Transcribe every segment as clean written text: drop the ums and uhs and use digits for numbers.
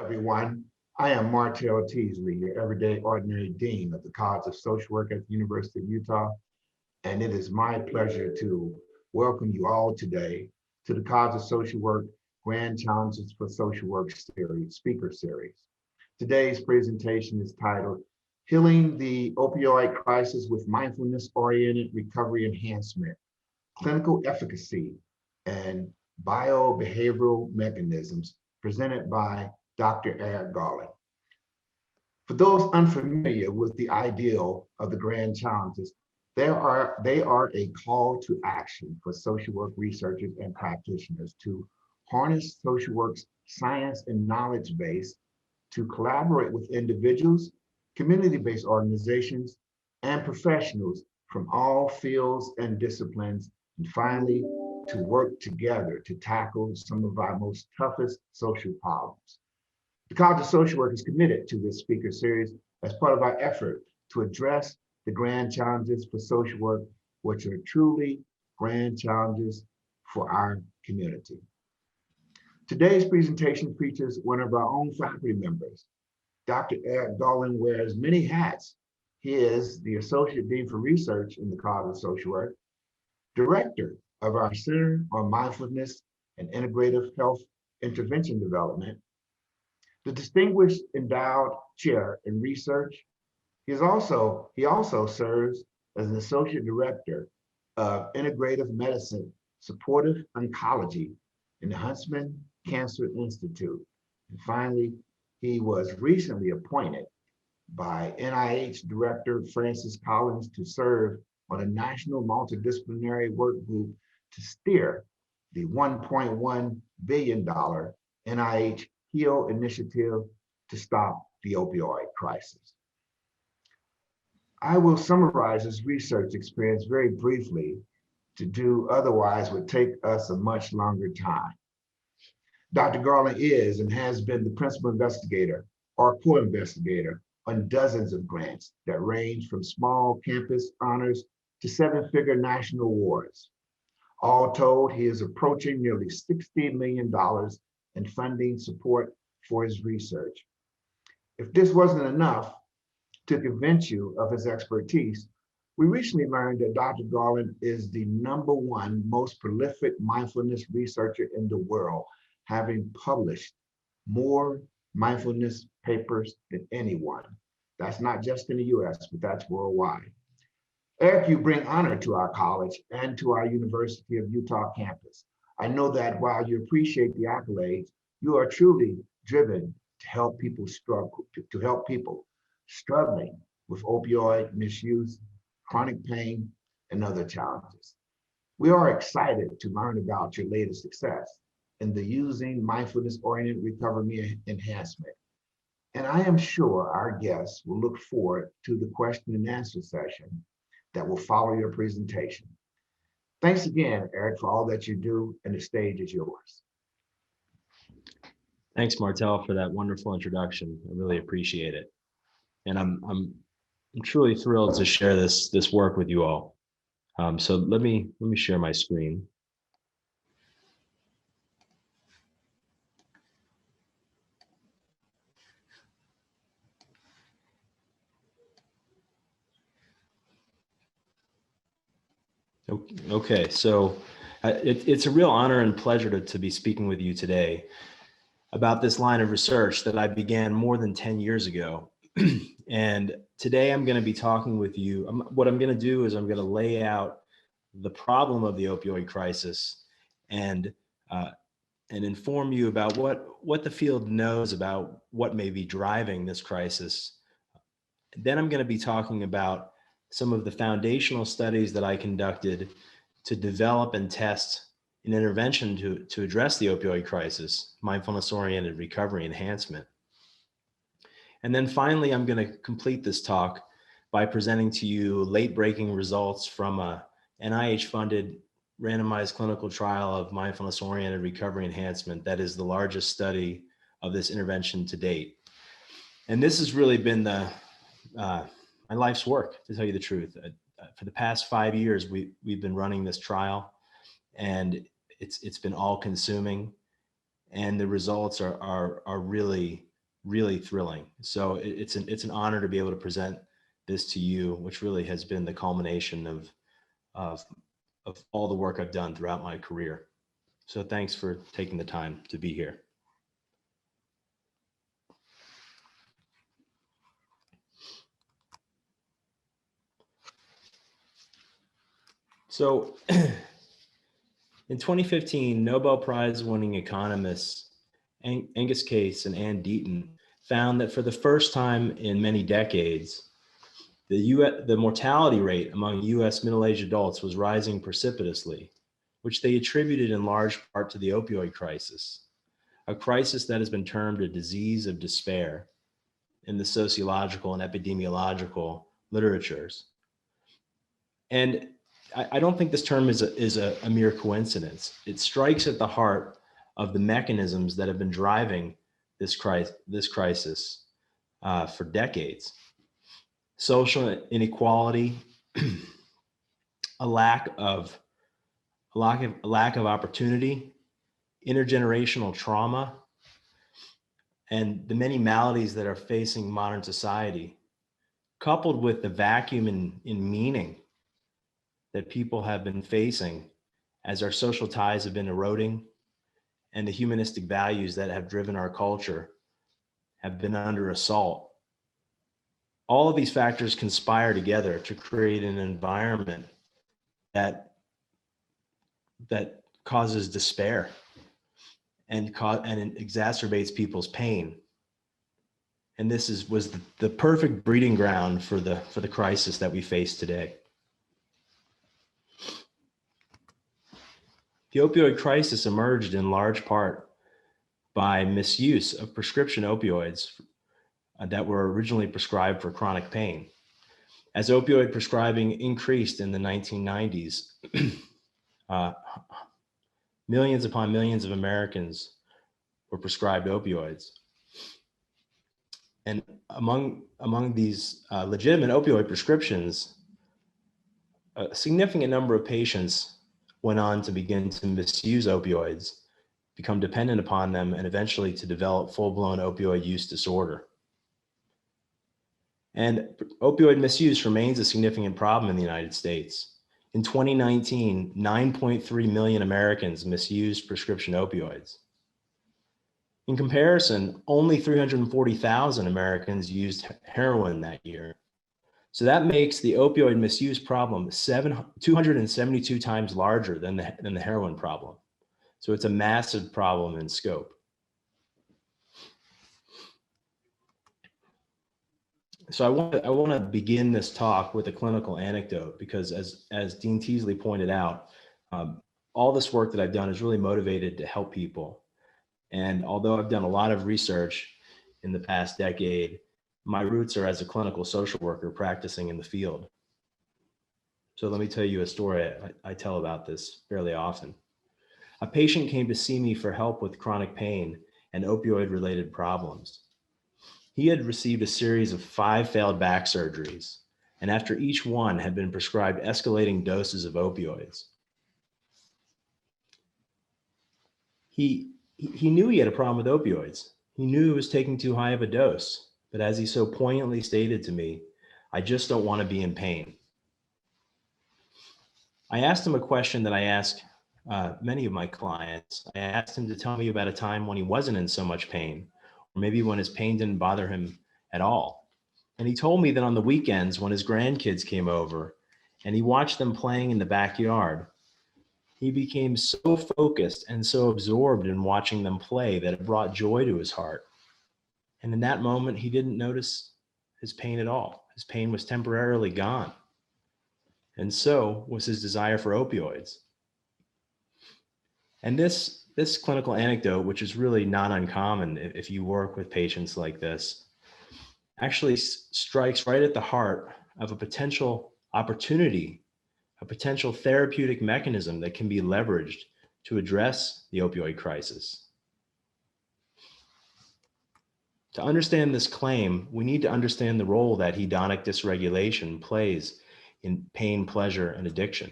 Everyone. I am Martell Teasley, your everyday ordinary dean of the College of Social Work at the University of Utah, and it is my pleasure to welcome you all today to the College of Social Work Grand Challenges for Social Work series, speaker series. Today's presentation is titled Healing the Opioid Crisis with Mindfulness-Oriented Recovery Enhancement, Clinical Efficacy, and Biobehavioral Mechanisms, presented by Dr. Eric Garland. For those unfamiliar with the ideal of the grand challenges, they are a call to action for social work researchers and practitioners to harness social work's science and knowledge base to collaborate with individuals, community-based organizations, and professionals from all fields and disciplines, and finally, to work together to tackle some of our most toughest social problems. The College of Social Work is committed to this speaker series as part of our effort to address the grand challenges for social work, which are truly grand challenges for our community. Today's presentation features one of our own faculty members. Dr. Eric Garland wears many hats. He is the Associate Dean for Research in the College of Social Work, Director of our Center on Mindfulness and Integrative Health Intervention Development, the Distinguished Endowed Chair in Research. He also serves as an Associate Director of Integrative Medicine Supportive Oncology in the Huntsman Cancer Institute. And finally, he was recently appointed by NIH Director Francis Collins to serve on a national multidisciplinary work group to steer the $1.1 billion NIH HEAL initiative to stop the opioid crisis. I will summarize his research experience very briefly. To do otherwise would take us a much longer time. Dr. Garland is and has been the principal investigator or co-investigator on dozens of grants that range from small campus honors to seven-figure national awards. All told, he is approaching nearly $60 million in funding support for his research. If this wasn't enough to convince you of his expertise, we recently learned that Dr. Garland is the #1 most prolific mindfulness researcher in the world, having published more mindfulness papers than anyone. That's not just in the US, but that's worldwide. Eric, you bring honor to our college and to our University of Utah campus. I know that while you appreciate the accolades, you are truly driven to help people struggling with opioid misuse, chronic pain, and other challenges. We are excited to learn about your latest success in the using mindfulness-oriented recovery enhancement. And I am sure our guests will look forward to the question and answer session that will follow your presentation. Thanks again, Eric, for all that you do, and the stage is yours. Thanks, Martell, for that wonderful introduction. I really appreciate it. And I'm truly thrilled to share this work with you all. So let me share my screen. Okay, so it's a real honor and pleasure to be speaking with you today about this line of research that I began more than 10 years ago. And today I'm going to be talking with you. What I'm going to do is I'm going to lay out the problem of the opioid crisis and inform you about what the field knows about what may be driving this crisis. Then I'm going to be talking about some of the foundational studies that I conducted to develop and test an intervention to address the opioid crisis, mindfulness-oriented recovery enhancement. And then finally, I'm going to complete this talk by presenting to you late-breaking results from a NIH-funded randomized clinical trial of mindfulness-oriented recovery enhancement that is the largest study of this intervention to date. And this has really been my life's work, to tell you the truth. For the past 5 years, we've been running this trial, and it's been all-consuming, and the results are really really thrilling. So it's an honor to be able to present this to you, which really has been the culmination of all the work I've done throughout my career. So thanks for taking the time to be here. So in 2015, Nobel Prize winning economists Angus Case and Ann Deaton found that for the first time in many decades, the mortality rate among US middle-aged adults was rising precipitously, which they attributed in large part to the opioid crisis, a crisis that has been termed a disease of despair in the sociological and epidemiological literatures. And I don't think this term is a mere coincidence. It strikes at the heart of the mechanisms that have been driving this crisis for decades. Social inequality, a lack of opportunity, intergenerational trauma, and the many maladies that are facing modern society, coupled with the vacuum in meaning that people have been facing as our social ties have been eroding and the humanistic values that have driven our culture have been under assault. All of these factors conspire together to create an environment that causes despair and it exacerbates people's pain. And this was the perfect breeding ground for the crisis that we face today. The opioid crisis emerged in large part by misuse of prescription opioids that were originally prescribed for chronic pain. As opioid prescribing increased in the 1990s, millions upon millions of Americans were prescribed opioids. And among these legitimate opioid prescriptions, a significant number of patients went on to begin to misuse opioids, become dependent upon them, and eventually to develop full-blown opioid use disorder. And opioid misuse remains a significant problem in the United States. In 2019, 9.3 million Americans misused prescription opioids. In comparison, only 340,000 Americans used heroin that year. So that makes the opioid misuse problem 272 times larger than the heroin problem. So it's a massive problem in scope. So I want to begin this talk with a clinical anecdote because as Dean Teasley pointed out, all this work that I've done is really motivated to help people. And although I've done a lot of research in the past decade, my roots are as a clinical social worker practicing in the field. So let me tell you a story I tell about this fairly often. A patient came to see me for help with chronic pain and opioid-related problems. He had received a series of 5 failed back surgeries, and after each one had been prescribed escalating doses of opioids. He knew he had a problem with opioids. He knew he was taking too high of a dose, but as he so poignantly stated to me, I just don't want to be in pain. I asked him a question that I ask many of my clients. I asked him to tell me about a time when he wasn't in so much pain, or maybe when his pain didn't bother him at all. And he told me that on the weekends when his grandkids came over and he watched them playing in the backyard, he became so focused and so absorbed in watching them play that it brought joy to his heart. And in that moment, he didn't notice his pain at all. His pain was temporarily gone. And so was his desire for opioids. And this clinical anecdote, which is really not uncommon if you work with patients like this, actually strikes right at the heart of a potential opportunity, a potential therapeutic mechanism that can be leveraged to address the opioid crisis. To understand this claim, we need to understand the role that hedonic dysregulation plays in pain, pleasure, and addiction.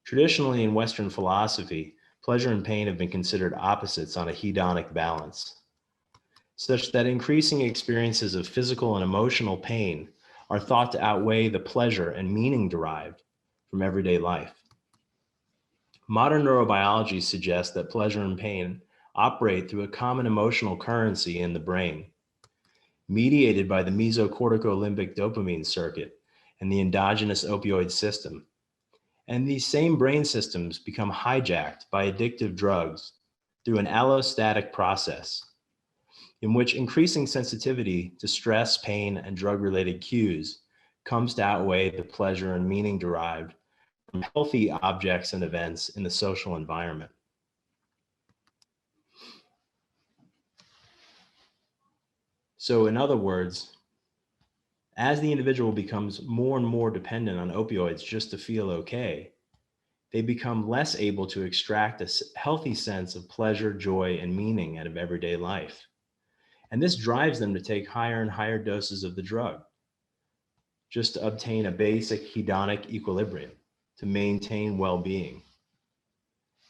Traditionally in Western philosophy, pleasure and pain have been considered opposites on a hedonic balance. such that increasing experiences of physical and emotional pain are thought to outweigh the pleasure and meaning derived from everyday life. Modern neurobiology suggests that pleasure and pain operate through a common emotional currency in the brain, mediated by the mesocorticolimbic dopamine circuit and the endogenous opioid system. And these same brain systems become hijacked by addictive drugs through an allostatic process in which increasing sensitivity to stress, pain, and drug-related cues comes to outweigh the pleasure and meaning derived from healthy objects and events in the social environment. So in other words, as the individual becomes more and more dependent on opioids just to feel okay, they become less able to extract a healthy sense of pleasure, joy, and meaning out of everyday life. And this drives them to take higher and higher doses of the drug just to obtain a basic hedonic equilibrium, to maintain well-being.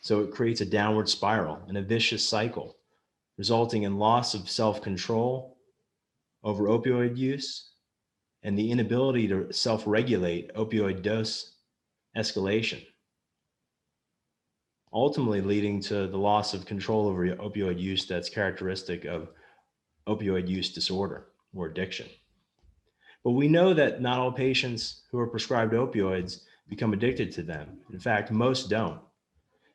So it creates a downward spiral and a vicious cycle, resulting in loss of self-control over opioid use and the inability to self-regulate opioid dose escalation, ultimately leading to the loss of control over opioid use that's characteristic of opioid use disorder or addiction. But we know that not all patients who are prescribed opioids become addicted to them. In fact, most don't.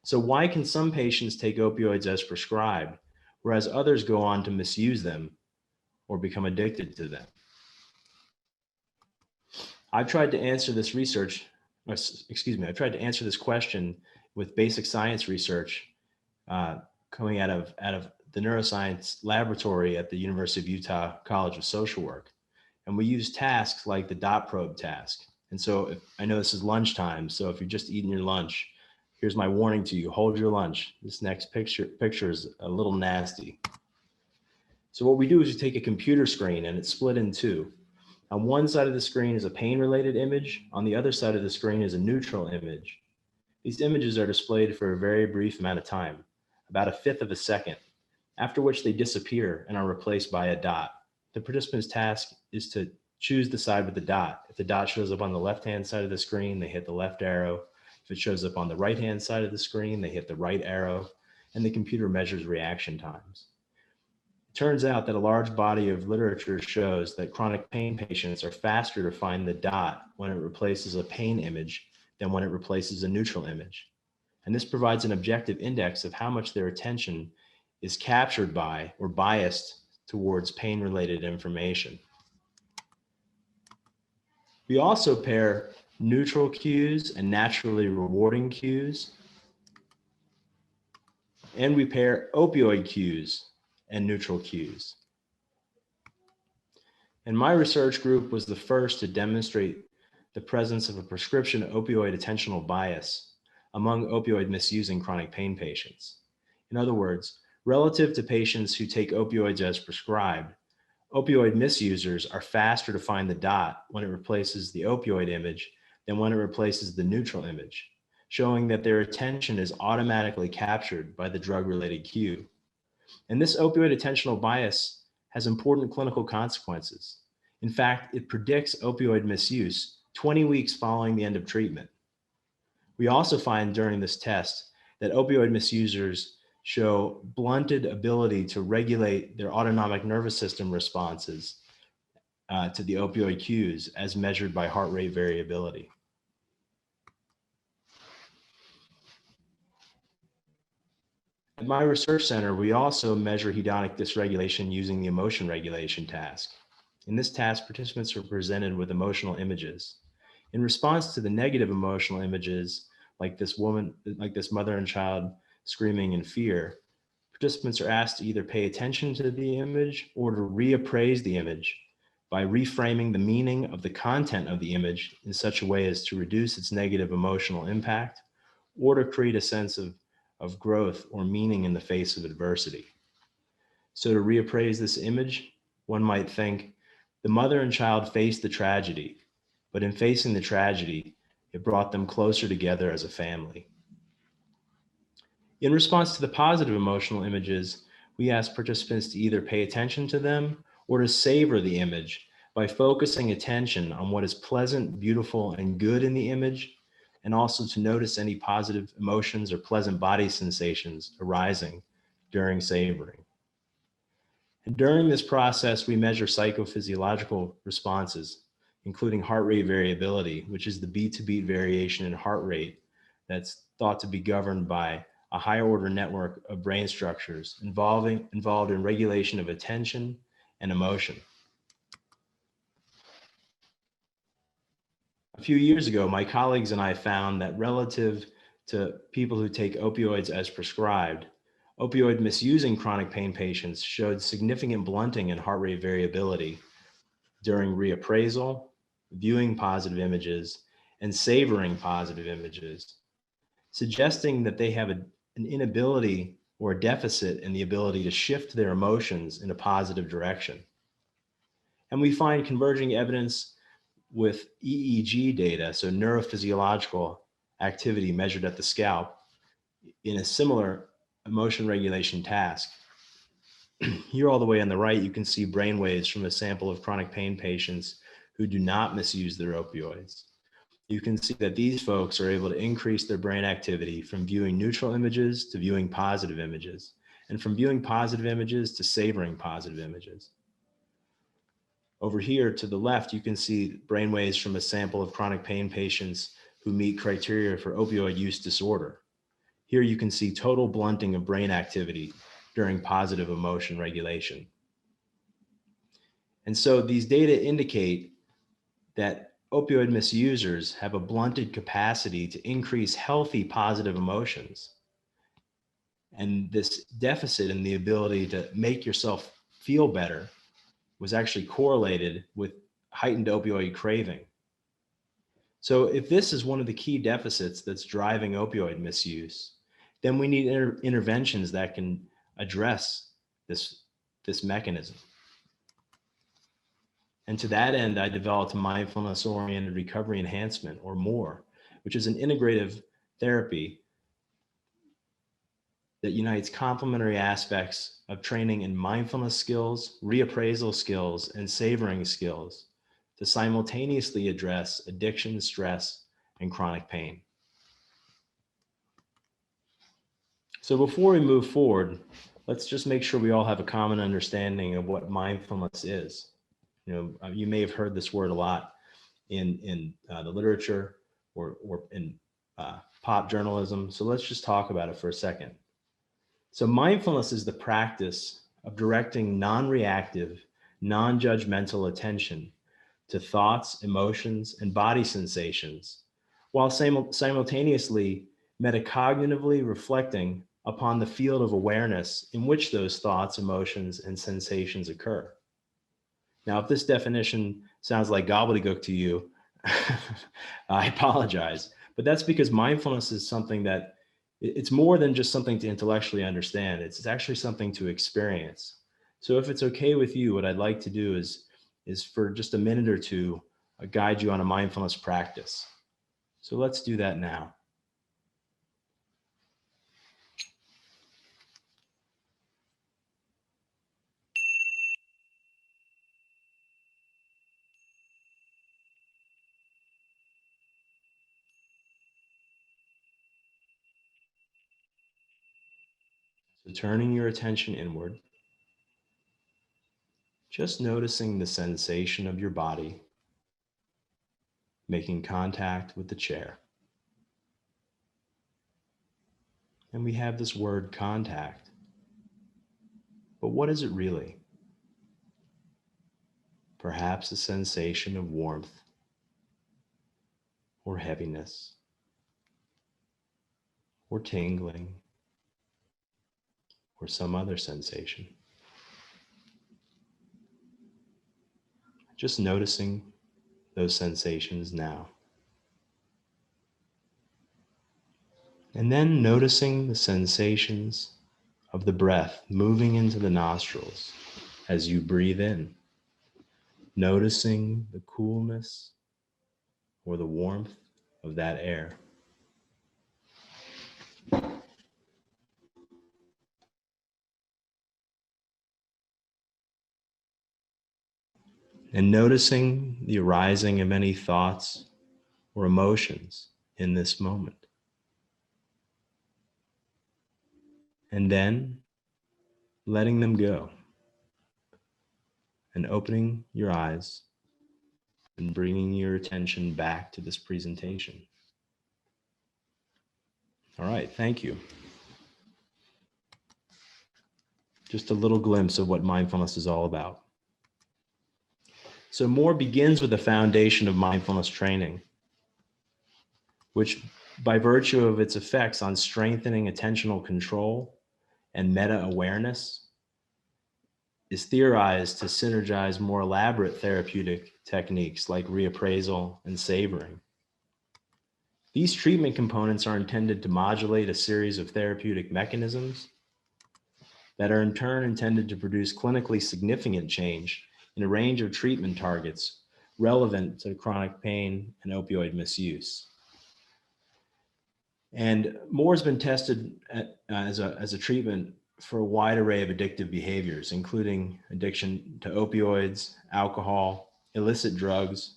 So why can some patients take opioids as prescribed, whereas others go on to misuse them or become addicted to them? I've tried to answer this question with basic science research coming out of the neuroscience laboratory at the University of Utah College of Social Work. And we use tasks like the dot probe task. And so I know this is lunchtime, so if you're just eating your lunch, here's my warning to you: hold your lunch. This next picture is a little nasty. So what we do is we take a computer screen and it's split in two. On one side of the screen is a pain-related image. On the other side of the screen is a neutral image. These images are displayed for a very brief amount of time, about 1/5 of a second, after which they disappear and are replaced by a dot. The participant's task is to choose the side with the dot. If the dot shows up on the left-hand side of the screen, they hit the left arrow. If it shows up on the right-hand side of the screen, they hit the right arrow, and the computer measures reaction times. It turns out that a large body of literature shows that chronic pain patients are faster to find the dot when it replaces a pain image than when it replaces a neutral image. And this provides an objective index of how much their attention is captured by or biased towards pain-related information. We also pair neutral cues and naturally rewarding cues, and we pair opioid cues and neutral cues. And my research group was the first to demonstrate the presence of a prescription opioid attentional bias among opioid misusing chronic pain patients. In other words, relative to patients who take opioids as prescribed, opioid misusers are faster to find the dot when it replaces the opioid image than when it replaces the neutral image, showing that their attention is automatically captured by the drug-related cue. And this opioid attentional bias has important clinical consequences. In fact, it predicts opioid misuse 20 weeks following the end of treatment. We also find during this test that opioid misusers show blunted ability to regulate their autonomic nervous system responses to the opioid cues as measured by heart rate variability. At my research center, we also measure hedonic dysregulation using the emotion regulation task. In this task, participants are presented with emotional images. In response to the negative emotional images, like this mother and child screaming in fear, participants are asked to either pay attention to the image or to reappraise the image by reframing the meaning of the content of the image in such a way as to reduce its negative emotional impact or to create a sense of growth or meaning in the face of adversity. So to reappraise this image, one might think the mother and child faced the tragedy, but in facing the tragedy, it brought them closer together as a family. In response to the positive emotional images, We ask participants to either pay attention to them or to savor the image by focusing attention on what is pleasant, beautiful, and good in the image, and also to notice any positive emotions or pleasant body sensations arising during savoring. And during this process, we measure psychophysiological responses, including heart rate variability, which is the beat-to-beat variation in heart rate that's thought to be governed by a higher order network of brain structures involved in regulation of attention and emotion. A few years ago, my colleagues and I found that relative to people who take opioids as prescribed, opioid misusing chronic pain patients showed significant blunting in heart rate variability during reappraisal, viewing positive images, and savoring positive images, suggesting that they have an inability or a deficit in the ability to shift their emotions in a positive direction. And we find converging evidence with EEG data, so neurophysiological activity measured at the scalp, in a similar emotion regulation task. Here all the way on the right, you can see brain waves from a sample of chronic pain patients who do not misuse their opioids. You can see that these folks are able to increase their brain activity from viewing neutral images to viewing positive images, and from viewing positive images to savoring positive images. Over here to the left, you can see brain waves from a sample of chronic pain patients who meet criteria for opioid use disorder. Here you can see total blunting of brain activity during positive emotion regulation. And so these data indicate that opioid misusers have a blunted capacity to increase healthy positive emotions. And this deficit in the ability to make yourself feel better was actually correlated with heightened opioid craving. So if this is one of the key deficits that's driving opioid misuse, then we need interventions that can address this mechanism. And to that end, I developed mindfulness-oriented recovery enhancement, or MORE, which is an integrative therapy that unites complementary aspects of training in mindfulness skills, reappraisal skills, and savoring skills to simultaneously address addiction, stress, and chronic pain. So before we move forward, let's just make sure we all have a common understanding of what mindfulness is. You may have heard this word a lot in the literature or in pop journalism. So let's just talk about it for a second. So mindfulness is the practice of directing non-reactive, non-judgmental attention to thoughts, emotions, and body sensations, while simultaneously metacognitively reflecting upon the field of awareness in which those thoughts, emotions, and sensations occur. Now, if this definition sounds like gobbledygook to you, I apologize, but that's because mindfulness is something that it's more than just something to intellectually understand. It's actually something to experience. So if it's okay with you, what I'd like to do is for just a minute or two, guide you on a mindfulness practice. So let's do that now. So turning your attention inward, just noticing the sensation of your body, making contact with the chair. And we have this word contact, but what is it really? Perhaps a sensation of warmth or heaviness or tingling or some other sensation. Just noticing those sensations now. And then noticing the sensations of the breath moving into the nostrils as you breathe in. Noticing the coolness or the warmth of that air. and noticing the arising of any thoughts or emotions in this moment. And then letting them go and opening your eyes and bringing your attention back to this presentation. All right, thank you. Just a little glimpse of what mindfulness is all about. So MORE begins with the foundation of mindfulness training, which by virtue of its effects on strengthening attentional control and meta-awareness is theorized to synergize more elaborate therapeutic techniques like reappraisal and savoring. These treatment components are intended to modulate a series of therapeutic mechanisms that are in turn intended to produce clinically significant change in a range of treatment targets relevant to chronic pain and opioid misuse. And MORE has been tested as a treatment for a wide array of addictive behaviors, including addiction to opioids, alcohol, illicit drugs.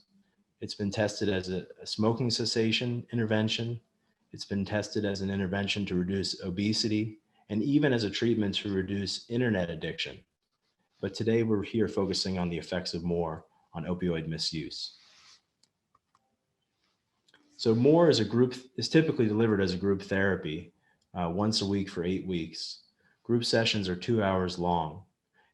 It's been tested as a smoking cessation intervention. It's been tested as an intervention to reduce obesity, and even as a treatment to reduce internet addiction. But today we're here focusing on the effects of MORE on opioid misuse. So MORE is typically delivered as a group therapy once a week for 8 weeks. Group sessions are 2 hours long.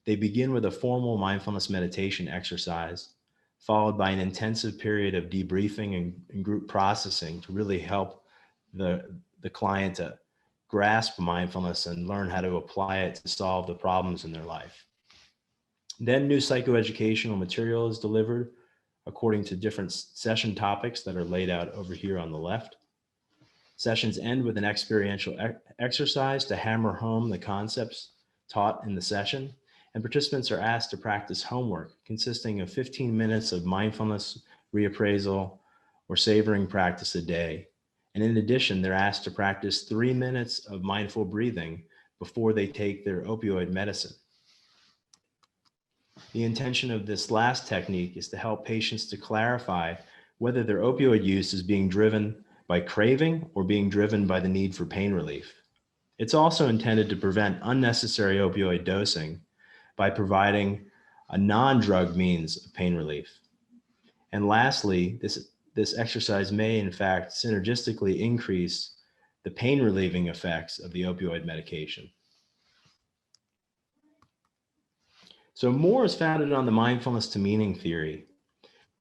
They begin with a formal mindfulness meditation exercise, followed by an intensive period of debriefing and group processing to really help the client to grasp mindfulness and learn how to apply it to solve the problems in their life. Then new psychoeducational material is delivered according to different session topics that are laid out over here on the left. Sessions end with an experiential exercise to hammer home the concepts taught in the session, and participants are asked to practice homework consisting of 15 minutes of mindfulness, reappraisal, or savoring practice a day. And in addition, they're asked to practice 3 minutes of mindful breathing before they take their opioid medicine. The intention of this last technique is to help patients to clarify whether their opioid use is being driven by craving or being driven by the need for pain relief. It's also intended to prevent unnecessary opioid dosing by providing a non-drug means of pain relief. And lastly, this exercise may in fact synergistically increase the pain relieving effects of the opioid medication. So MORE is founded on the mindfulness to meaning theory,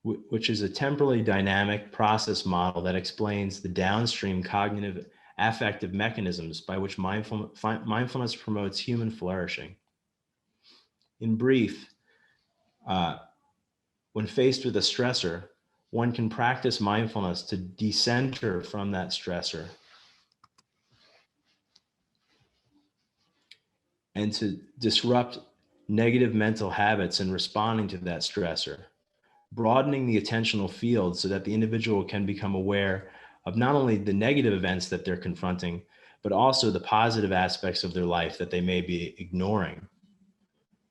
which is a temporally dynamic process model that explains the downstream cognitive affective mechanisms by which mindfulness promotes human flourishing. In brief, when faced with a stressor, one can practice mindfulness to decenter from that stressor and to disrupt negative mental habits in responding to that stressor, broadening the attentional field so that the individual can become aware of not only the negative events that they're confronting, but also the positive aspects of their life that they may be ignoring.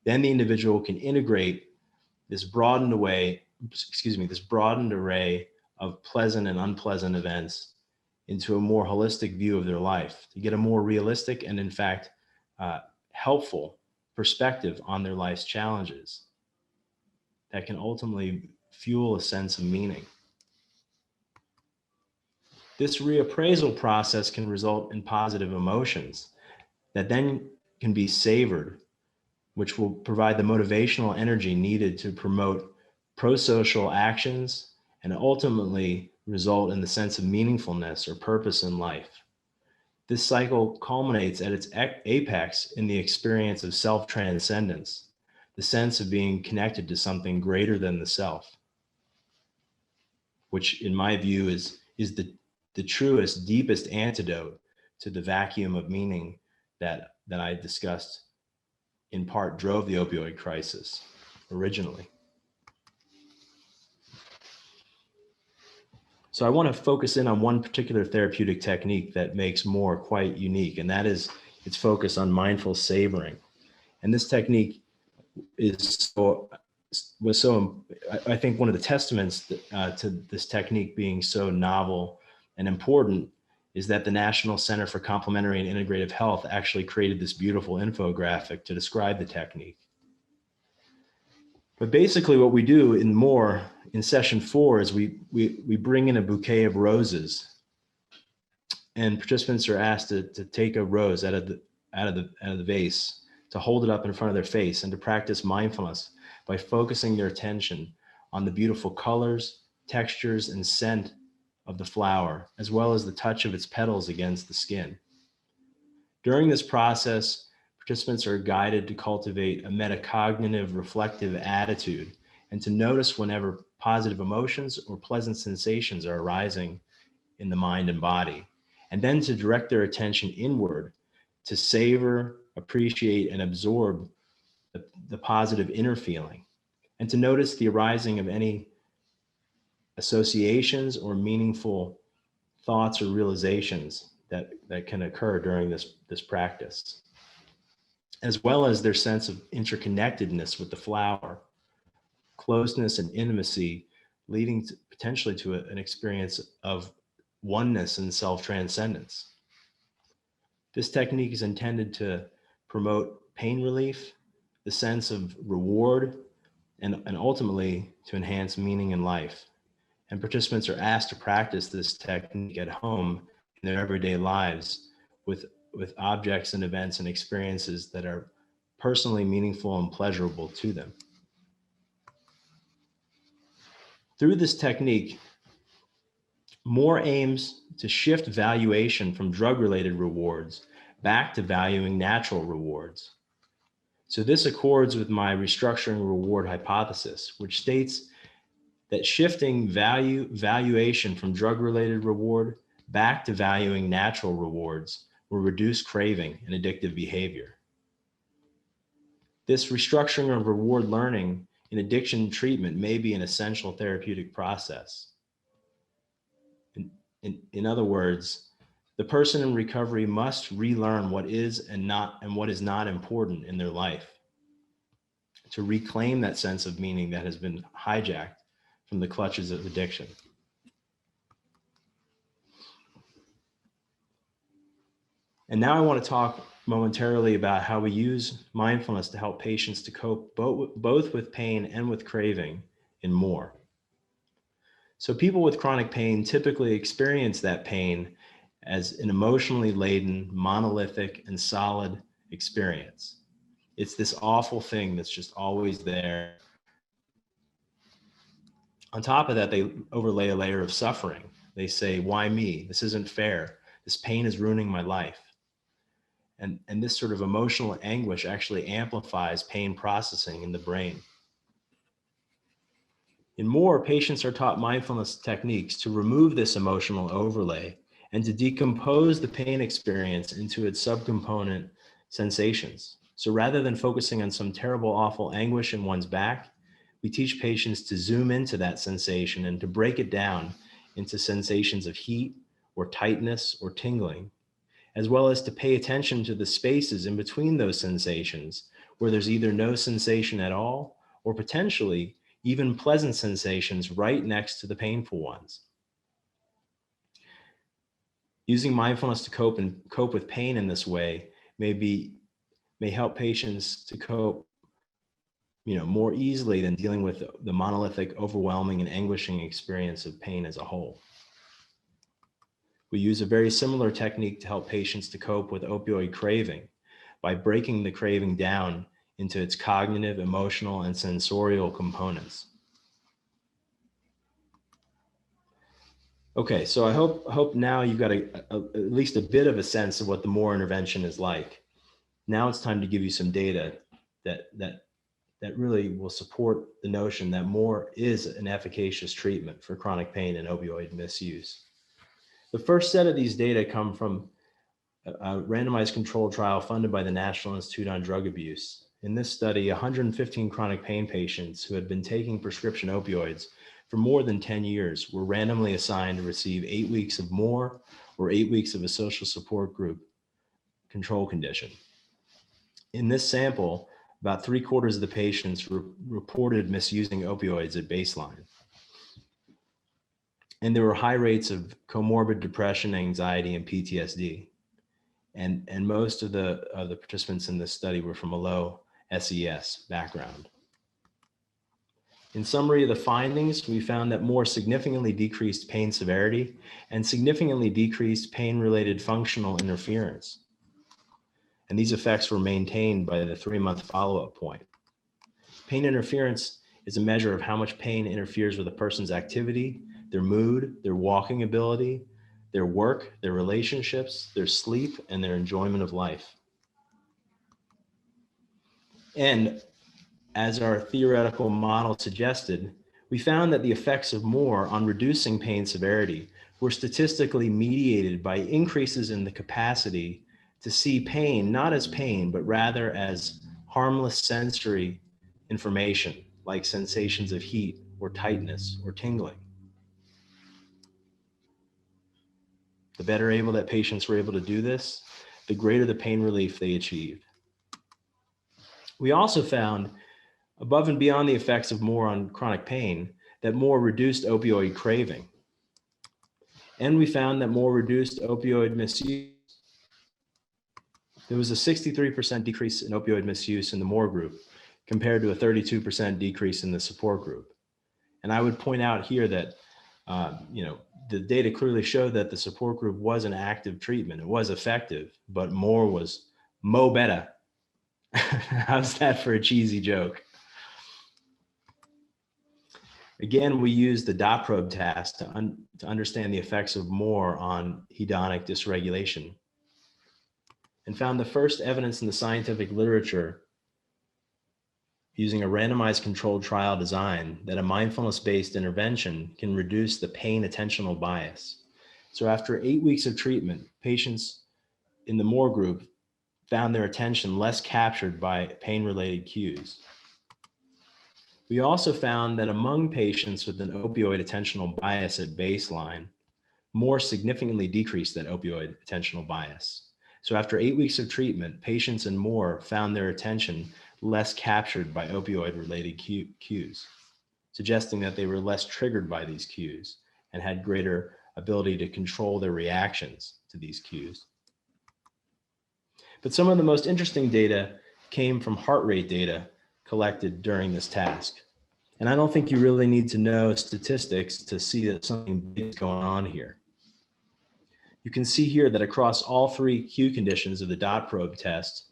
Then the individual can integrate this broadened array of pleasant and unpleasant events into a more holistic view of their life to get a more realistic and in fact helpful perspective on their life's challenges that can ultimately fuel a sense of meaning. This reappraisal process can result in positive emotions that then can be savored, which will provide the motivational energy needed to promote pro-social actions and ultimately result in the sense of meaningfulness or purpose in life. This cycle culminates at its apex in the experience of self-transcendence, the sense of being connected to something greater than the self, which in my view is the truest, deepest antidote to the vacuum of meaning that I discussed in part drove the opioid crisis originally. So I want to focus in on one particular therapeutic technique that makes MORE quite unique, and that is its focus on mindful savoring. And this technique is so was so, I think one of the testaments to this technique being so novel and important is that the National Center for Complementary and Integrative Health actually created this beautiful infographic to describe the technique. But basically what we do in session 4 is we bring in a bouquet of roses, and participants are asked to take a rose out of the vase, to hold it up in front of their face, and to practice mindfulness by focusing their attention on the beautiful colors, textures, and scent of the flower, as well as the touch of its petals against the skin. During this process, participants are guided to cultivate a metacognitive reflective attitude and to notice whenever positive emotions or pleasant sensations are arising in the mind and body, and then to direct their attention inward to savor, appreciate, and absorb the positive inner feeling, and to notice the arising of any associations or meaningful thoughts or realizations that can occur during this practice, as well as their sense of interconnectedness with the flower, closeness and intimacy, leading potentially to an experience of oneness and self-transcendence. This technique is intended to promote pain relief, the sense of reward, and ultimately to enhance meaning in life. And participants are asked to practice this technique at home in their everyday lives with objects and events and experiences that are personally meaningful and pleasurable to them. Through this technique, Moore aims to shift valuation from drug-related rewards back to valuing natural rewards. So this accords with my restructuring reward hypothesis, which states that shifting valuation from drug-related reward back to valuing natural rewards will reduce craving and addictive behavior. This restructuring of reward learning in addiction treatment may be an essential therapeutic process. In other words, the person in recovery must relearn what is and what is not important in their life to reclaim that sense of meaning that has been hijacked from the clutches of addiction. And now I want to talk momentarily about how we use mindfulness to help patients to cope both with pain and with craving in Moore. So people with chronic pain typically experience that pain as an emotionally laden, monolithic, and solid experience. It's this awful thing that's just always there. On top of that, they overlay a layer of suffering. They say, why me? This isn't fair. This pain is ruining my life. And this sort of emotional anguish actually amplifies pain processing in the brain. In Moore, patients are taught mindfulness techniques to remove this emotional overlay and to decompose the pain experience into its subcomponent sensations. So rather than focusing on some terrible, awful anguish in one's back, we teach patients to zoom into that sensation and to break it down into sensations of heat or tightness or tingling, as well as to pay attention to the spaces in between those sensations where there's either no sensation at all or potentially even pleasant sensations right next to the painful ones. Using mindfulness to cope with pain in this way may help patients to cope more easily than dealing with the monolithic, overwhelming, and anguishing experience of pain as a whole. We use a very similar technique to help patients to cope with opioid craving by breaking the craving down into its cognitive, emotional, and sensorial components. Okay, so I hope now you've got at least a bit of a sense of what the Moore intervention is like. Now it's time to give you some data that really will support the notion that Moore is an efficacious treatment for chronic pain and opioid misuse. The first set of these data come from a randomized controlled trial funded by the National Institute on Drug Abuse. In this study, 115 chronic pain patients who had been taking prescription opioids for more than 10 years were randomly assigned to receive 8 weeks of Moore or 8 weeks of a social support group control condition. In this sample, about 3/4 of the patients reported misusing opioids at baseline. And there were high rates of comorbid depression, anxiety, and PTSD. And most of the participants in this study were from a low SES background. In summary of the findings, we found that more significantly decreased pain severity and significantly decreased pain-related functional interference. And these effects were maintained by the 3-month follow-up point. Pain interference is a measure of how much pain interferes with a person's activity, their mood, their walking ability, their work, their relationships, their sleep, and their enjoyment of life. And as our theoretical model suggested, we found that the effects of more on reducing pain severity were statistically mediated by increases in the capacity to see pain not as pain, but rather as harmless sensory information, like sensations of heat or tightness or tingling. The better able that patients were able to do this, the greater the pain relief they achieved. We also found, above and beyond the effects of more on chronic pain, that more reduced opioid craving. And we found that more reduced opioid misuse. There was a 63% decrease in opioid misuse in the more group compared to a 32% decrease in the support group. And I would point out here that, the data clearly showed that the support group was an active treatment. It was effective, but more was mo better. How's that for a cheesy joke? Again, we used the dot probe task to understand the effects of more on hedonic dysregulation, and found the first evidence in the scientific literature using a randomized controlled trial design that a mindfulness-based intervention can reduce the pain attentional bias. So after 8 weeks of treatment, patients in the more group found their attention less captured by pain-related cues. We also found that among patients with an opioid attentional bias at baseline, more significantly decreased that opioid attentional bias. So after 8 weeks of treatment, patients in more found their attention less captured by opioid-related cues, suggesting that they were less triggered by these cues and had greater ability to control their reactions to these cues. But some of the most interesting data came from heart rate data collected during this task. And I don't think you really need to know statistics to see that something big is going on here. You can see here that across all 3 cue conditions of the dot probe test,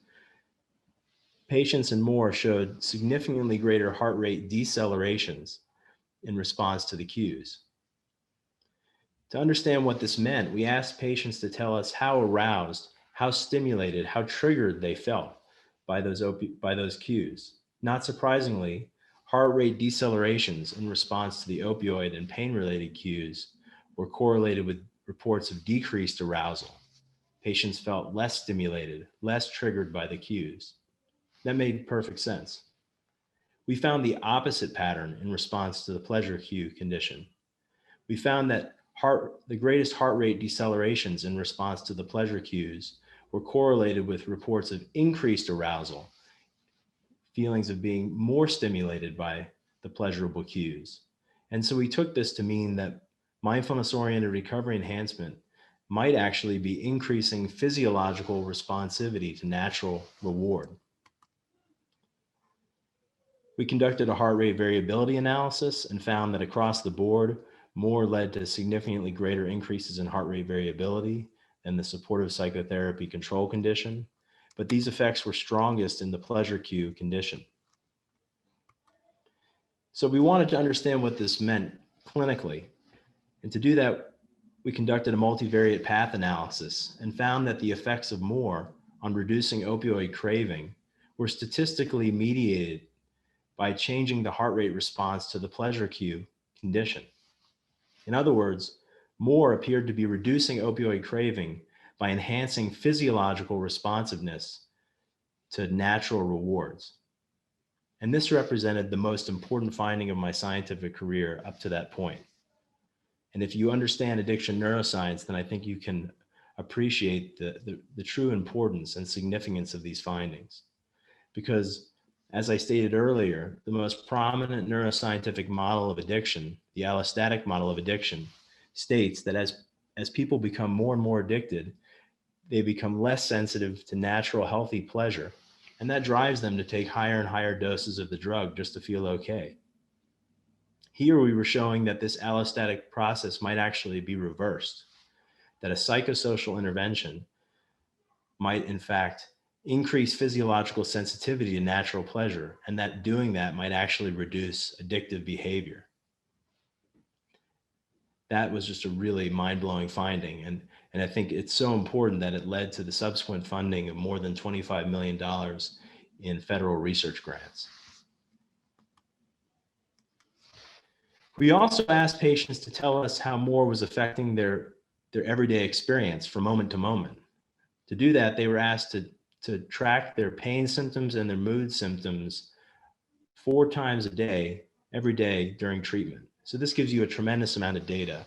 patients and more showed significantly greater heart rate decelerations in response to the cues. To understand what this meant, we asked patients to tell us how aroused, how stimulated, how triggered they felt by those cues. Not surprisingly, heart rate decelerations in response to the opioid and pain-related cues were correlated with reports of decreased arousal. Patients felt less stimulated, less triggered by the cues. That made perfect sense. We found the opposite pattern in response to the pleasure cue condition. We found that the greatest heart rate decelerations in response to the pleasure cues were correlated with reports of increased arousal, feelings of being more stimulated by the pleasurable cues. And so we took this to mean that mindfulness-oriented recovery enhancement might actually be increasing physiological responsivity to natural reward. We conducted a heart rate variability analysis and found that across the board, more led to significantly greater increases in heart rate variability than the supportive psychotherapy control condition, but these effects were strongest in the pleasure cue condition. So we wanted to understand what this meant clinically. And to do that, we conducted a multivariate path analysis and found that the effects of more on reducing opioid craving were statistically mediated by changing the heart rate response to the pleasure cue condition. In other words, more appeared to be reducing opioid craving by enhancing physiological responsiveness to natural rewards. And this represented the most important finding of my scientific career up to that point. And if you understand addiction neuroscience, then I think you can appreciate the true importance and significance of these findings. Because As I stated earlier, the most prominent neuroscientific model of addiction, the allostatic model of addiction, states that as people become more and more addicted, they become less sensitive to natural, healthy pleasure, and that drives them to take higher and higher doses of the drug just to feel okay. Here we were showing that this allostatic process might actually be reversed, that a psychosocial intervention might in fact increase physiological sensitivity to natural pleasure, and that doing that might actually reduce addictive behavior. That was just a really mind-blowing finding. And I think it's so important that it led to the subsequent funding of more than $25 million in federal research grants. We also asked patients to tell us how more was affecting their everyday experience from moment to moment. To do that, they were asked to track their pain symptoms and their mood symptoms 4 times a day, every day during treatment. So this gives you a tremendous amount of data.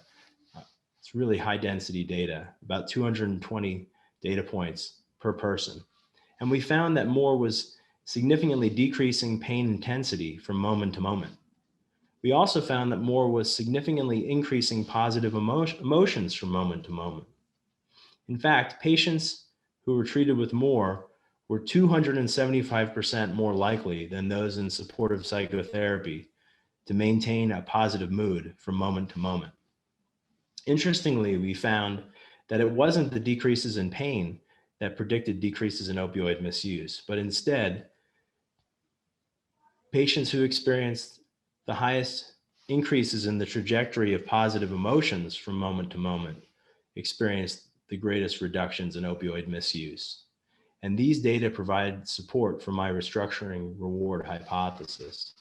It's really high density data, about 220 data points per person. And we found that more was significantly decreasing pain intensity from moment to moment. We also found that more was significantly increasing positive emotions from moment to moment. In fact, patients who were treated with more were 275% more likely than those in supportive psychotherapy to maintain a positive mood from moment to moment. Interestingly, we found that it wasn't the decreases in pain that predicted decreases in opioid misuse, but instead, patients who experienced the highest increases in the trajectory of positive emotions from moment to moment experienced the greatest reductions in opioid misuse. And these data provide support for my restructuring reward hypothesis.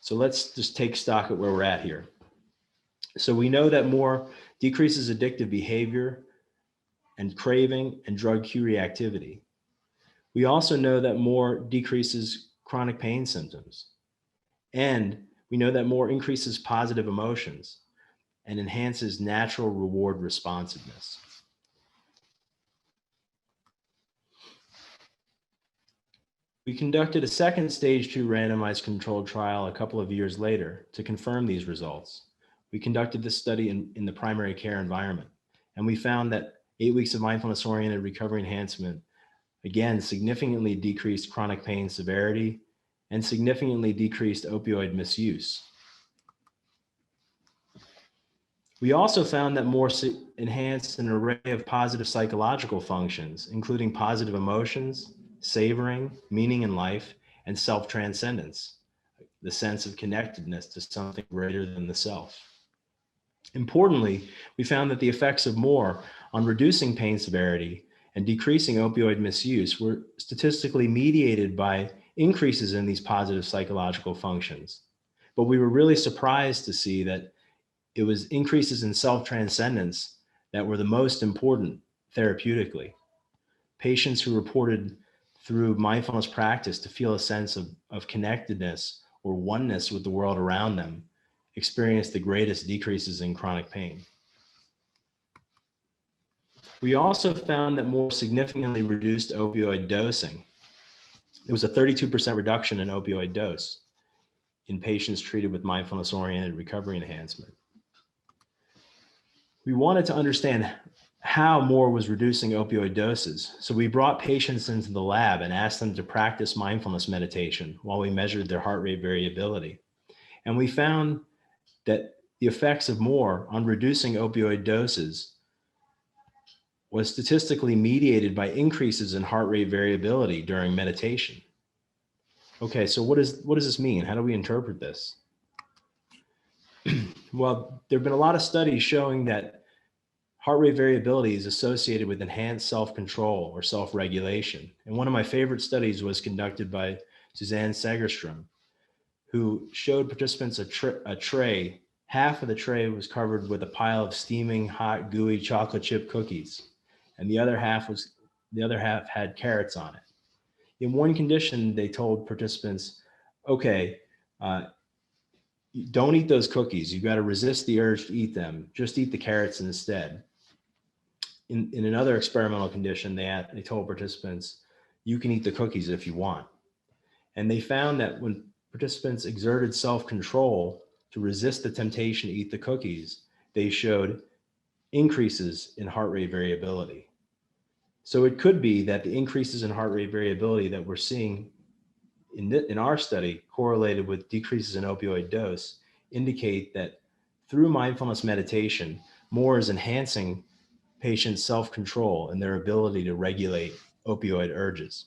So let's just take stock at where we're at here. So we know that more decreases addictive behavior and craving and drug cue reactivity. We also know that more decreases chronic pain symptoms. And we know that more increases positive emotions and enhances natural reward responsiveness. We conducted a second stage 2 randomized controlled trial a couple of years later to confirm these results. We conducted this study in the primary care environment, and we found that 8 weeks of mindfulness-oriented recovery enhancement, again, significantly decreased chronic pain severity and significantly decreased opioid misuse. We also found that more enhanced an array of positive psychological functions, including positive emotions, savoring, meaning in life, and self-transcendence, the sense of connectedness to something greater than the self. Importantly, we found that the effects of more on reducing pain severity and decreasing opioid misuse were statistically mediated by increases in these positive psychological functions. But we were really surprised to see that it was increases in self-transcendence that were the most important therapeutically. Patients who reported through mindfulness practice to feel a sense of connectedness or oneness with the world around them experienced the greatest decreases in chronic pain. We also found that more significantly reduced opioid dosing. There was a 32% reduction in opioid dose in patients treated with mindfulness-oriented recovery enhancement. We wanted to understand how more was reducing opioid doses. So we brought patients into the lab and asked them to practice mindfulness meditation while we measured their heart rate variability. And we found that the effects of more on reducing opioid doses was statistically mediated by increases in heart rate variability during meditation. Okay, so what does this mean? How do we interpret this? Well, there have been a lot of studies showing that heart rate variability is associated with enhanced self-control or self-regulation. And one of my favorite studies was conducted by Suzanne Segerstrom, who showed participants a tray. Half of the tray was covered with a pile of steaming, hot, gooey chocolate chip cookies, and the other half had carrots on it. In one condition, they told participants, okay, don't eat those cookies. You've got to resist the urge to eat them. Just eat the carrots instead. In another experimental condition, they told participants, you can eat the cookies if you want. And they found that when participants exerted self-control to resist the temptation to eat the cookies, they showed increases in heart rate variability. So it could be that the increases in heart rate variability that we're seeing in our study correlated with decreases in opioid dose indicate that through mindfulness meditation, more is enhancing patients' self-control and their ability to regulate opioid urges.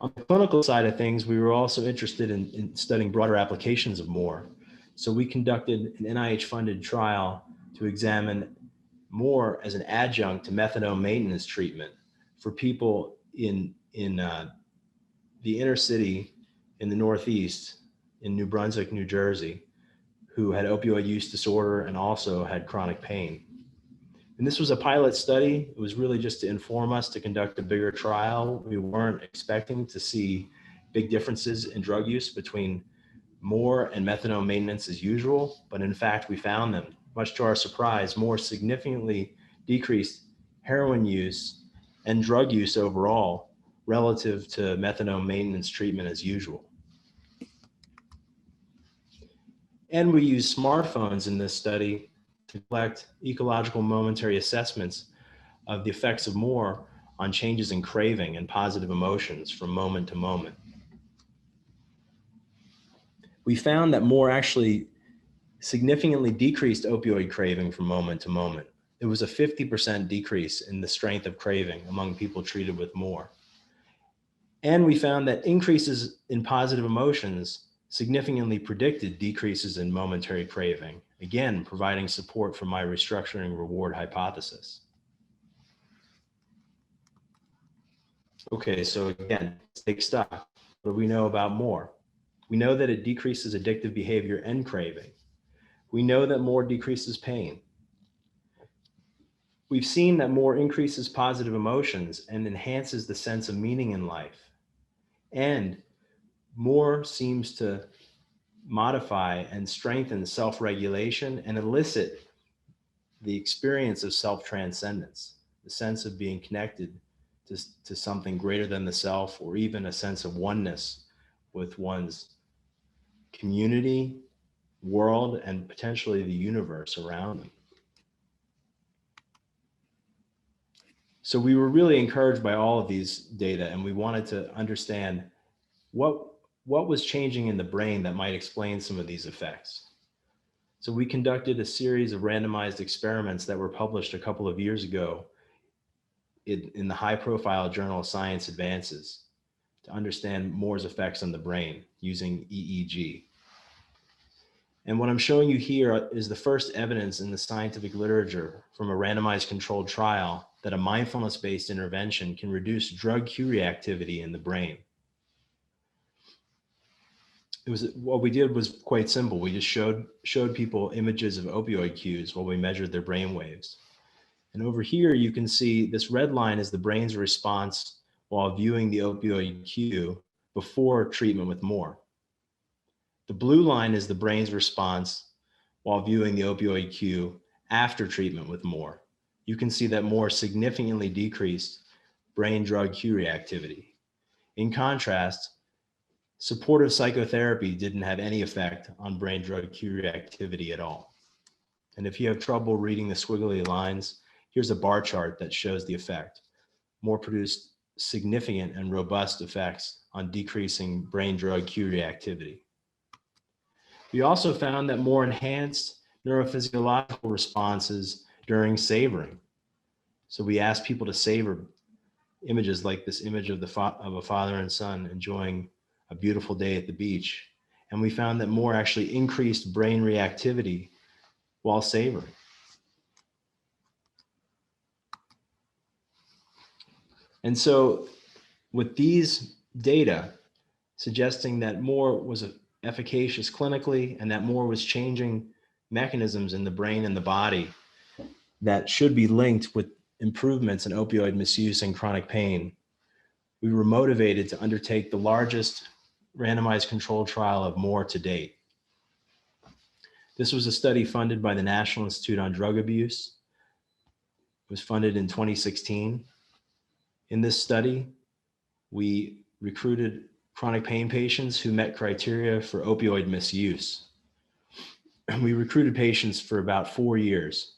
On the clinical side of things, we were also interested in studying broader applications of more. So we conducted an NIH-funded trial to examine more as an adjunct to methadone maintenance treatment for people in the inner city in the Northeast, in New Brunswick, New Jersey, who had opioid use disorder and also had chronic pain. And this was a pilot study. It was really just to inform us to conduct a bigger trial. We weren't expecting to see big differences in drug use between more and methadone maintenance as usual, but in fact, we found them. Much to our surprise, more significantly decreased heroin use and drug use overall relative to methadone maintenance treatment as usual. And we use smartphones in this study to collect ecological momentary assessments of the effects of more on changes in craving and positive emotions from moment to moment. We found that more actually significantly decreased opioid craving from moment to moment. It was a 50% decrease in the strength of craving among people treated with more. And we found that increases in positive emotions significantly predicted decreases in momentary craving, again, providing support for my restructuring reward hypothesis. Okay, so again, let's take stock. What do we know about more? We know that it decreases addictive behavior and craving. We know that more decreases pain. We've seen that more increases positive emotions and enhances the sense of meaning in life. And more seems to modify and strengthen self-regulation and elicit the experience of self-transcendence, the sense of being connected to something greater than the self, or even a sense of oneness with one's community, world, and potentially the universe around them. So we were really encouraged by all of these data, and we wanted to understand what was changing in the brain that might explain some of these effects. So we conducted a series of randomized experiments that were published a couple of years ago in the high-profile journal Science Advances to understand more's effects on the brain using EEG. And what I'm showing you here is the first evidence in the scientific literature from a randomized controlled trial that a mindfulness-based intervention can reduce drug cue reactivity in the brain. What we did was quite simple. We just showed people images of opioid cues while we measured their brain waves. And over here, you can see this red line is the brain's response while viewing the opioid cue before treatment with more. The blue line is the brain's response while viewing the opioid cue after treatment with more. You can see that more significantly decreased brain drug cue reactivity. In contrast, supportive psychotherapy didn't have any effect on brain drug cue reactivity at all. And if you have trouble reading the squiggly lines, here's a bar chart that shows the effect. More produced significant and robust effects on decreasing brain drug cue reactivity. We also found that more enhanced neurophysiological responses during savoring. So we asked people to savor images like this image of a father and son enjoying a beautiful day at the beach. And we found that more actually increased brain reactivity while savoring. And so with these data suggesting that more was efficacious clinically and that more was changing mechanisms in the brain and the body that should be linked with improvements in opioid misuse and chronic pain, we were motivated to undertake the largest randomized controlled trial of more to date. This was a study funded by the National Institute on Drug Abuse. was funded in 2016. In this study, we recruited chronic pain patients who met criteria for opioid misuse. We recruited patients for about 4 years.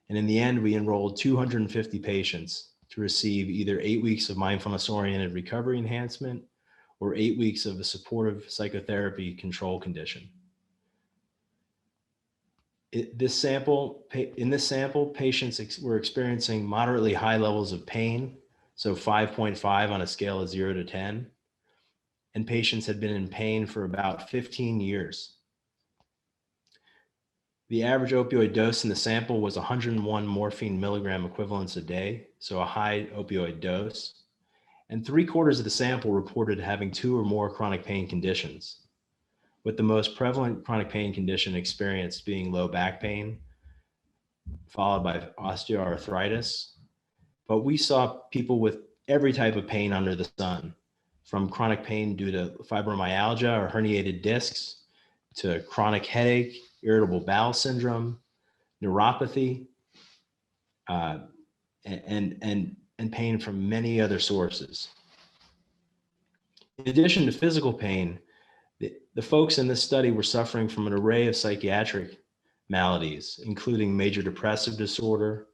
And in the end, we enrolled 250 patients to receive either 8 weeks of mindfulness-oriented recovery enhancement or 8 weeks of a supportive psychotherapy control condition. In this sample, patients were experiencing moderately high levels of pain, so 5.5 on a scale of 0 to 10, and patients had been in pain for about 15 years. The average opioid dose in the sample was 101 morphine milligram equivalents a day, so a high opioid dose. And 3/4 of the sample reported having 2 or more chronic pain conditions, with the most prevalent chronic pain condition experienced being low back pain, followed by osteoarthritis. But we saw people with every type of pain under the sun, from chronic pain due to fibromyalgia or herniated discs, to chronic headache, irritable bowel syndrome, neuropathy, and pain from many other sources. In addition to physical pain, the folks in this study were suffering from an array of psychiatric maladies, including major depressive disorder,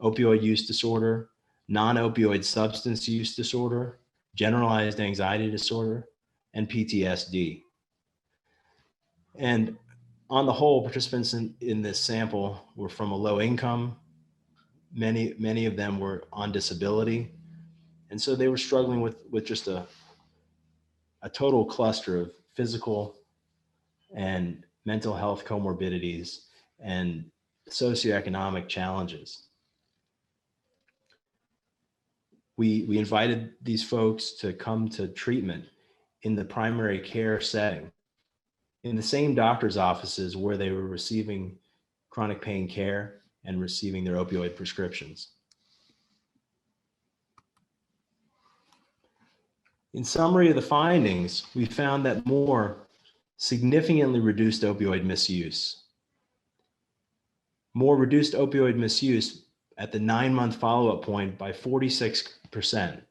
opioid use disorder, non-opioid substance use disorder, generalized anxiety disorder, and PTSD. And on the whole, participants in this sample were from a low income. Many of them were on disability. And so they were struggling with just a total cluster of physical and mental health comorbidities and socioeconomic challenges. We invited these folks to come to treatment in the primary care setting, in the same doctor's offices where they were receiving chronic pain care and receiving their opioid prescriptions. In summary of the findings, we found that more significantly reduced opioid misuse. More reduced opioid misuse at the 9-month follow-up point by 46%,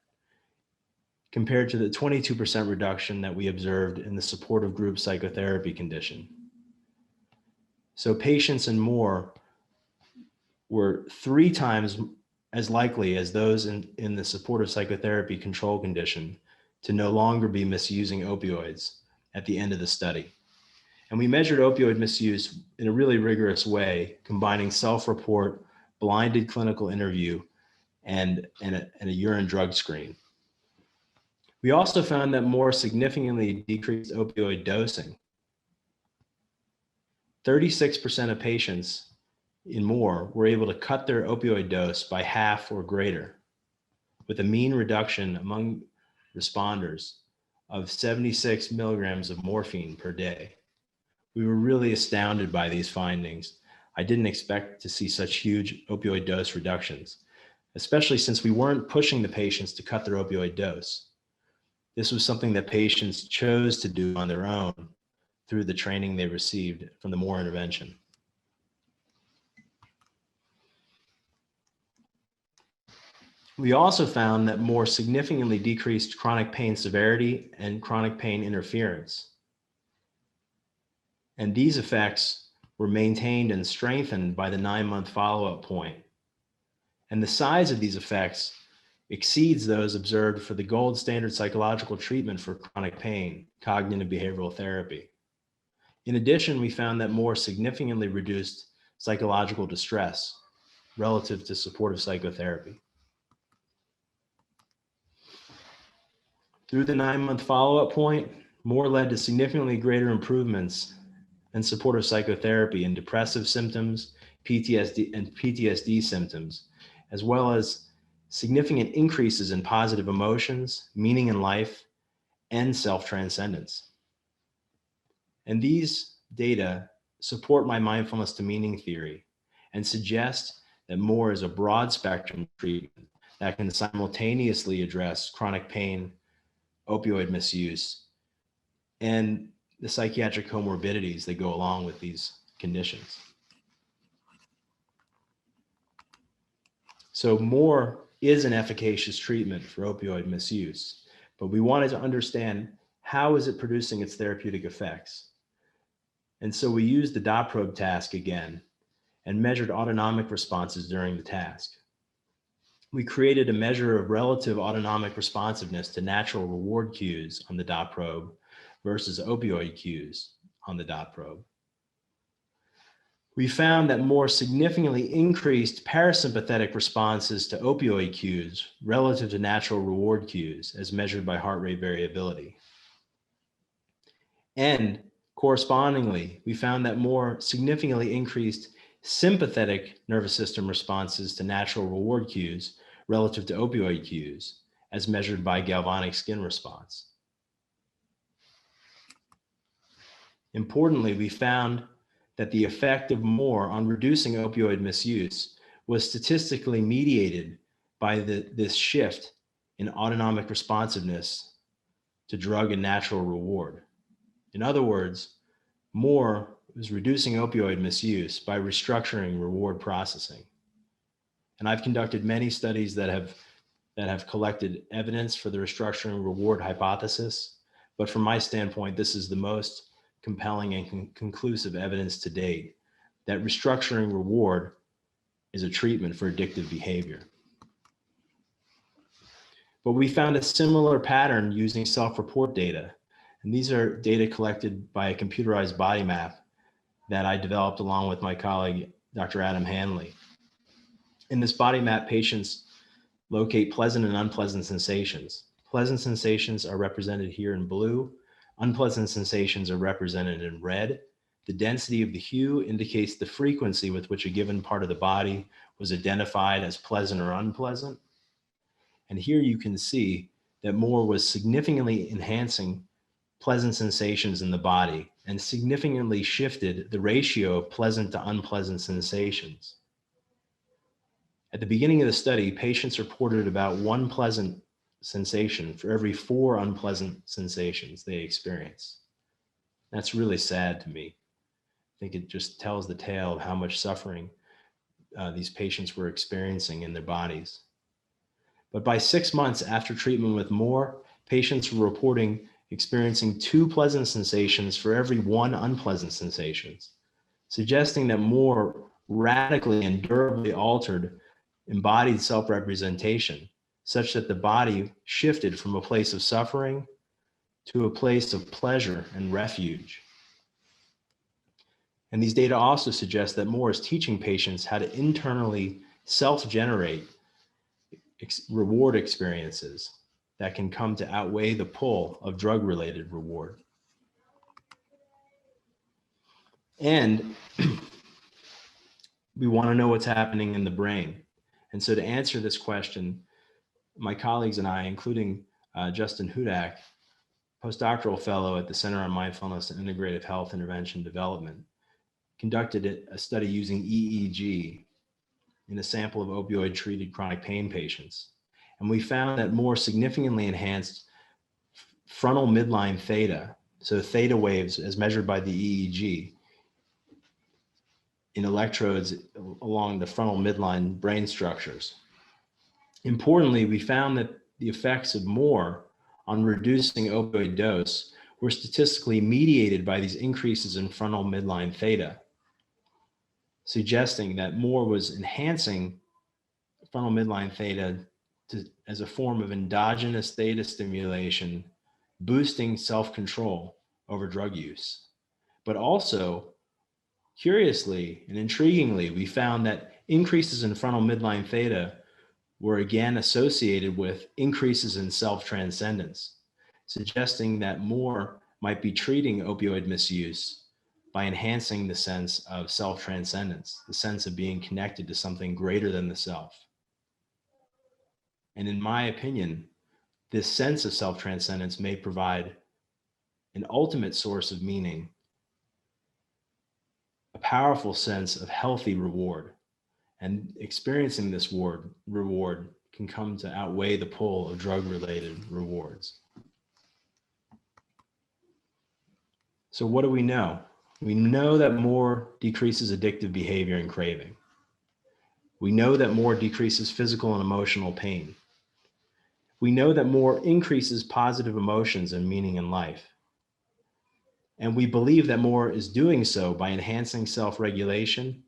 compared to the 22% reduction that we observed in the supportive group psychotherapy condition. So patients and more were 3 times as likely as those in the supportive psychotherapy control condition to no longer be misusing opioids at the end of the study. And we measured opioid misuse in a really rigorous way, combining self-report, blinded clinical interview, and a urine drug screen. We also found that more significantly decreased opioid dosing. 36% of patients in more were able to cut their opioid dose by half or greater, with a mean reduction among responders of 76 milligrams of morphine per day. We were really astounded by these findings. I didn't expect to see such huge opioid dose reductions, especially since we weren't pushing the patients to cut their opioid dose. This was something that patients chose to do on their own through the training they received from the MORE intervention. We also found that MORE significantly decreased chronic pain severity and chronic pain interference. And these effects were maintained and strengthened by the 9-month follow-up point. And the size of these effects exceeds those observed for the gold standard psychological treatment for chronic pain, cognitive behavioral therapy. In addition, we found that MORE significantly reduced psychological distress relative to supportive psychotherapy. Through the 9-month follow-up point, MORE led to significantly greater improvements in supportive psychotherapy in depressive symptoms, PTSD symptoms, as well as significant increases in positive emotions, meaning in life, and self-transcendence. And these data support my mindfulness to meaning theory and suggest that MORE is a broad spectrum treatment that can simultaneously address chronic pain, opioid misuse, and the psychiatric comorbidities that go along with these conditions. So more is an efficacious treatment for opioid misuse, but we wanted to understand how is it producing its therapeutic effects. And so we used the dot probe task again and measured autonomic responses during the task. We created a measure of relative autonomic responsiveness to natural reward cues on the dot probe versus opioid cues on the dot probe. We found that more significantly increased parasympathetic responses to opioid cues relative to natural reward cues as measured by heart rate variability. And correspondingly, we found that more significantly increased sympathetic nervous system responses to natural reward cues relative to opioid cues as measured by galvanic skin response. Importantly, we found that the effect of more on reducing opioid misuse was statistically mediated by this shift in autonomic responsiveness to drug and natural reward. In other words, more was reducing opioid misuse by restructuring reward processing. And I've conducted many studies that have collected evidence for the restructuring reward hypothesis. But from my standpoint, this is the most compelling and conclusive evidence to date that restructuring reward is a treatment for addictive behavior. But we found a similar pattern using self-report data. And these are data collected by a computerized body map that I developed along with my colleague, Dr. Adam Hanley. In this body map, patients locate pleasant and unpleasant sensations. Pleasant sensations are represented here in blue. Unpleasant sensations are represented in red. The density of the hue indicates the frequency with which a given part of the body was identified as pleasant or unpleasant. And here you can see that more was significantly enhancing pleasant sensations in the body and significantly shifted the ratio of pleasant to unpleasant sensations. At the beginning of the study, patients reported about one pleasant sensation for every 4 unpleasant sensations they experienced. That's really sad to me. I think it just tells the tale of how much suffering these patients were experiencing in their bodies. But by 6 months after treatment with more, patients were reporting experiencing 2 pleasant sensations for every 1 unpleasant sensations, suggesting that more radically and durably altered embodied self-representation, such that the body shifted from a place of suffering to a place of pleasure and refuge. And these data also suggest that more is teaching patients how to internally self-generate reward experiences that can come to outweigh the pull of drug-related reward. And we want to know what's happening in the brain. And so to answer this question, my colleagues and I, including Justin Hudak, postdoctoral fellow at the Center on Mindfulness and Integrative Health Intervention Development, conducted a study using EEG in a sample of opioid-treated chronic pain patients. And we found that more significantly enhanced frontal midline theta, so theta waves as measured by the EEG, in electrodes along the frontal midline brain structures. Importantly, we found that the effects of more on reducing opioid dose were statistically mediated by these increases in frontal midline theta, suggesting that more was enhancing frontal midline theta as a form of endogenous theta stimulation, boosting self-control over drug use. But also, curiously and intriguingly, we found that increases in frontal midline theta were again associated with increases in self-transcendence, suggesting that more might be treating opioid misuse by enhancing the sense of self-transcendence, the sense of being connected to something greater than the self. And in my opinion, this sense of self-transcendence may provide an ultimate source of meaning, a powerful sense of healthy reward. And experiencing this reward can come to outweigh the pull of drug-related rewards. So what do we know? We know that more decreases addictive behavior and craving. We know that more decreases physical and emotional pain. We know that more increases positive emotions and meaning in life. And we believe that more is doing so by enhancing self-regulation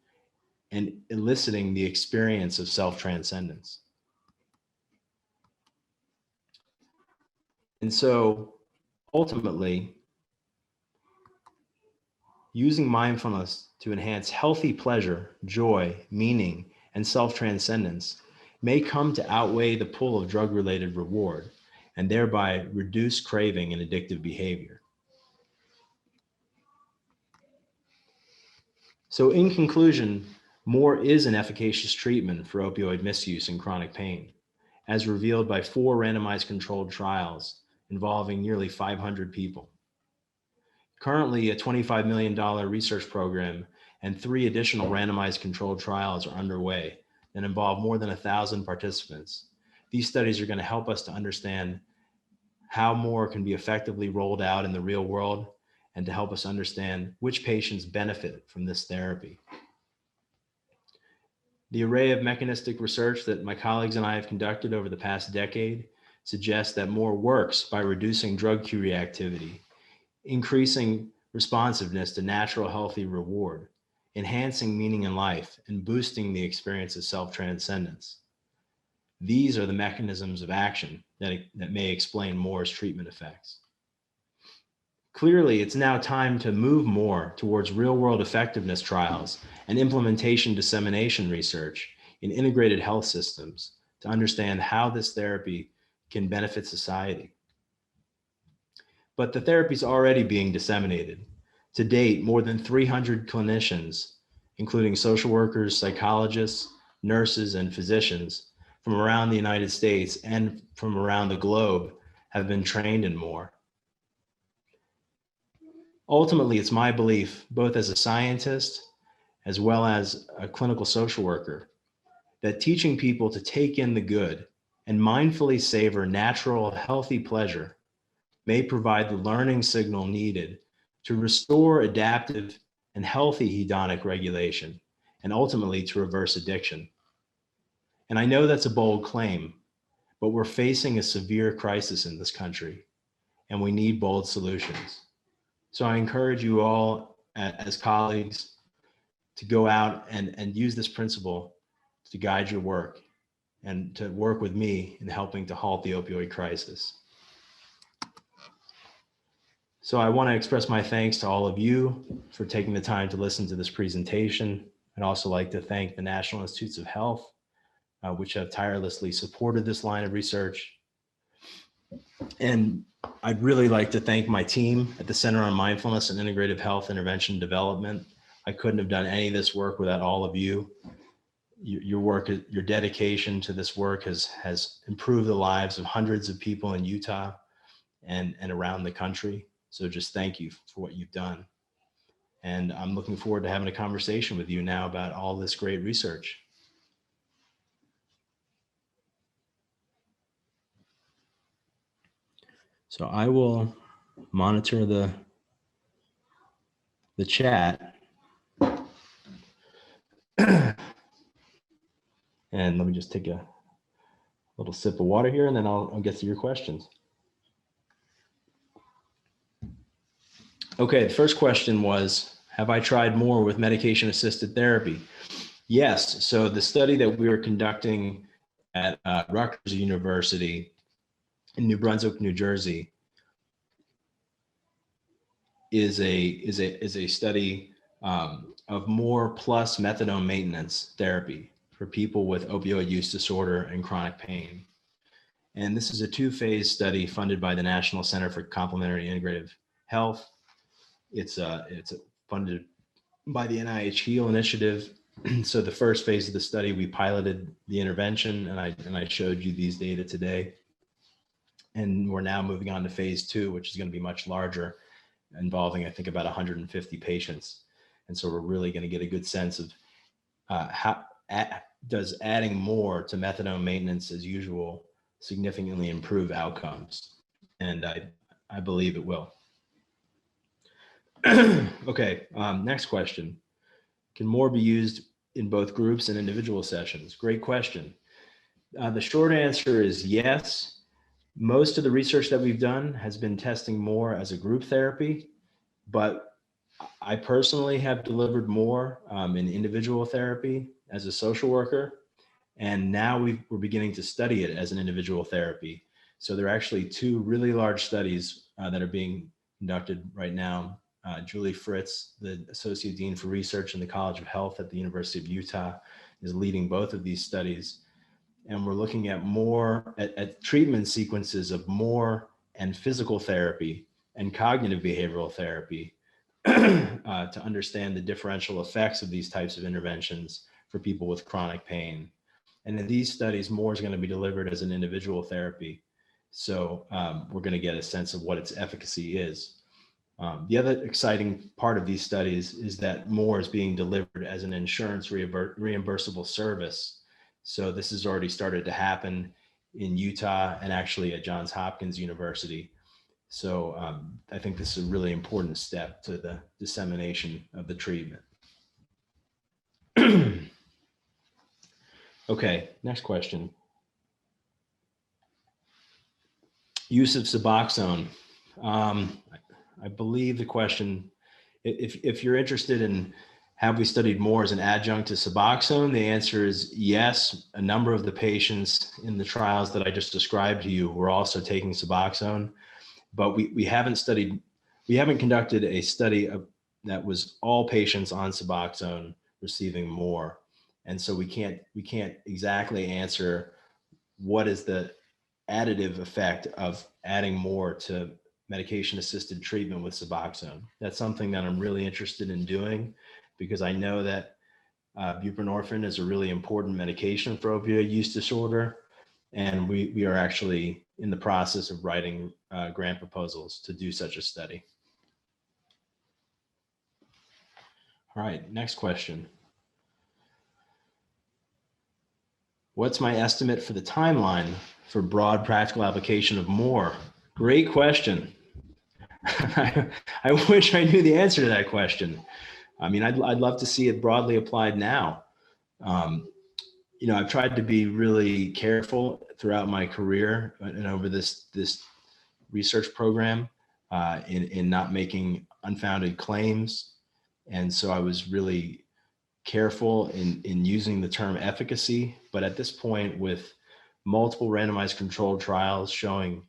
and eliciting the experience of self-transcendence. And so ultimately, using mindfulness to enhance healthy pleasure, joy, meaning, and self-transcendence may come to outweigh the pull of drug-related reward and thereby reduce craving and addictive behavior. So in conclusion, more is an efficacious treatment for opioid misuse and chronic pain, as revealed by 4 randomized controlled trials involving nearly 500 people. Currently, a $25 million research program and 3 additional randomized controlled trials are underway that involve more than 1,000 participants. These studies are going to help us to understand how more can be effectively rolled out in the real world and to help us understand which patients benefit from this therapy. The array of mechanistic research that my colleagues and I have conducted over the past decade suggests that more works by reducing drug cue reactivity, increasing responsiveness to natural healthy reward, enhancing meaning in life, and boosting the experience of self-transcendence. These are the mechanisms of action that may explain more's treatment effects. Clearly, it's now time to move more towards real-world effectiveness trials and implementation dissemination research in integrated health systems to understand how this therapy can benefit society. But the therapy is already being disseminated. To date, more than 300 clinicians, including social workers, psychologists, nurses, and physicians from around the United States and from around the globe have been trained in more. Ultimately, it's my belief, both as a scientist as well as a clinical social worker, that teaching people to take in the good and mindfully savor natural, healthy pleasure may provide the learning signal needed to restore adaptive and healthy hedonic regulation and ultimately to reverse addiction. And I know that's a bold claim, but we're facing a severe crisis in this country and we need bold solutions. So I encourage you all as colleagues to go out and use this principle to guide your work and to work with me in helping to halt the opioid crisis. So I want to express my thanks to all of you for taking the time to listen to this presentation. I'd also like to thank the National Institutes of Health, which have tirelessly supported this line of research. And I'd really like to thank my team at the Center on Mindfulness and Integrative Health Intervention Development. I couldn't have done any of this work without all of you. Your work, your dedication to this work has improved the lives of hundreds of people in Utah and around the country. So just thank you for what you've done. And I'm looking forward to having a conversation with you now about all this great research. So I will monitor the chat. And let me just take a little sip of water here and then I'll get to your questions. Okay, the first question was, have I tried more with medication-assisted therapy? Yes, so the study that we were conducting at Rutgers University in New Brunswick, New Jersey is a study of more plus methadone maintenance therapy for people with opioid use disorder and chronic pain. And this is a 2-phase study funded by the National Center for Complementary Integrative Health. It's funded by the NIH HEAL initiative. So the first phase of the study, we piloted the intervention, and I showed you these data today. And we're now moving on to phase 2, which is going to be much larger, involving, I think, about 150 patients. And so we're really going to get a good sense of how does adding more to methadone maintenance as usual significantly improve outcomes. And I believe it will. Okay, next question. Can more be used in both groups and individual sessions? Great question. The short answer is yes. Most of the research that we've done has been testing more as a group therapy, but I personally have delivered more in individual therapy as a social worker. And now we're beginning to study it as an individual therapy. So there are actually two really large studies that are being conducted right now. Julie Fritz, the Associate Dean for Research in the College of Health at the University of Utah, is leading both of these studies. And we're looking at more at treatment sequences of more and physical therapy and cognitive behavioral therapy to understand the differential effects of these types of interventions for people with chronic pain. And in these studies, more is going to be delivered as an individual therapy. So we're going to get a sense of what its efficacy is. The other exciting part of these studies is that more is being delivered as an insurance reimbursable service. So this has already started to happen in Utah and actually at Johns Hopkins University. So I think this is a really important step to the dissemination of the treatment. Okay, next question. Use of Suboxone. I believe the question, if you're interested in have we studied more as an adjunct to Suboxone, the answer is yes. A number of the patients in the trials that I just described to you were also taking Suboxone, but we haven't conducted a study that was all patients on Suboxone receiving more. And so we can't exactly answer what is the additive effect of adding more to medication-assisted treatment with Suboxone. That's something that I'm really interested in doing because I know that buprenorphine is a really important medication for opioid use disorder. And we are actually in the process of writing grant proposals to do such a study. All right, next question. What's my estimate for the timeline for broad practical application of more? Great question. I wish I knew the answer to that question. I mean, I'd love to see it broadly applied now. You know, I've tried to be really careful throughout my career and over this research program in not making unfounded claims. And so I was really careful in using the term efficacy, but at this point with multiple randomized controlled trials showing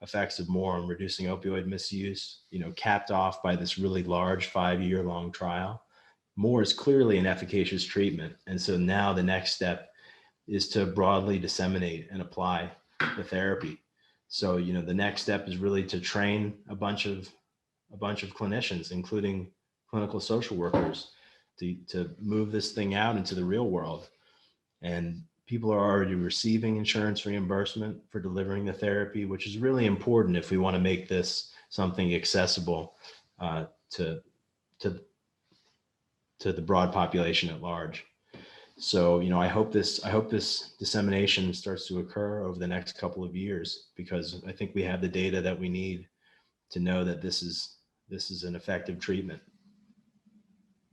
effects of more on reducing opioid misuse, you know, capped off by this really large 5-year-long trial, more is clearly an efficacious treatment. And so now the next step is to broadly disseminate and apply the therapy. So, you know, the next step is really to train a bunch of clinicians, including clinical social workers, to move this thing out into the real world. And people are already receiving insurance reimbursement for delivering the therapy, which is really important if we want to make this something accessible to the broad population at large. So, you know, I hope this dissemination starts to occur over the next couple of years, because I think we have the data that we need to know that this is an effective treatment.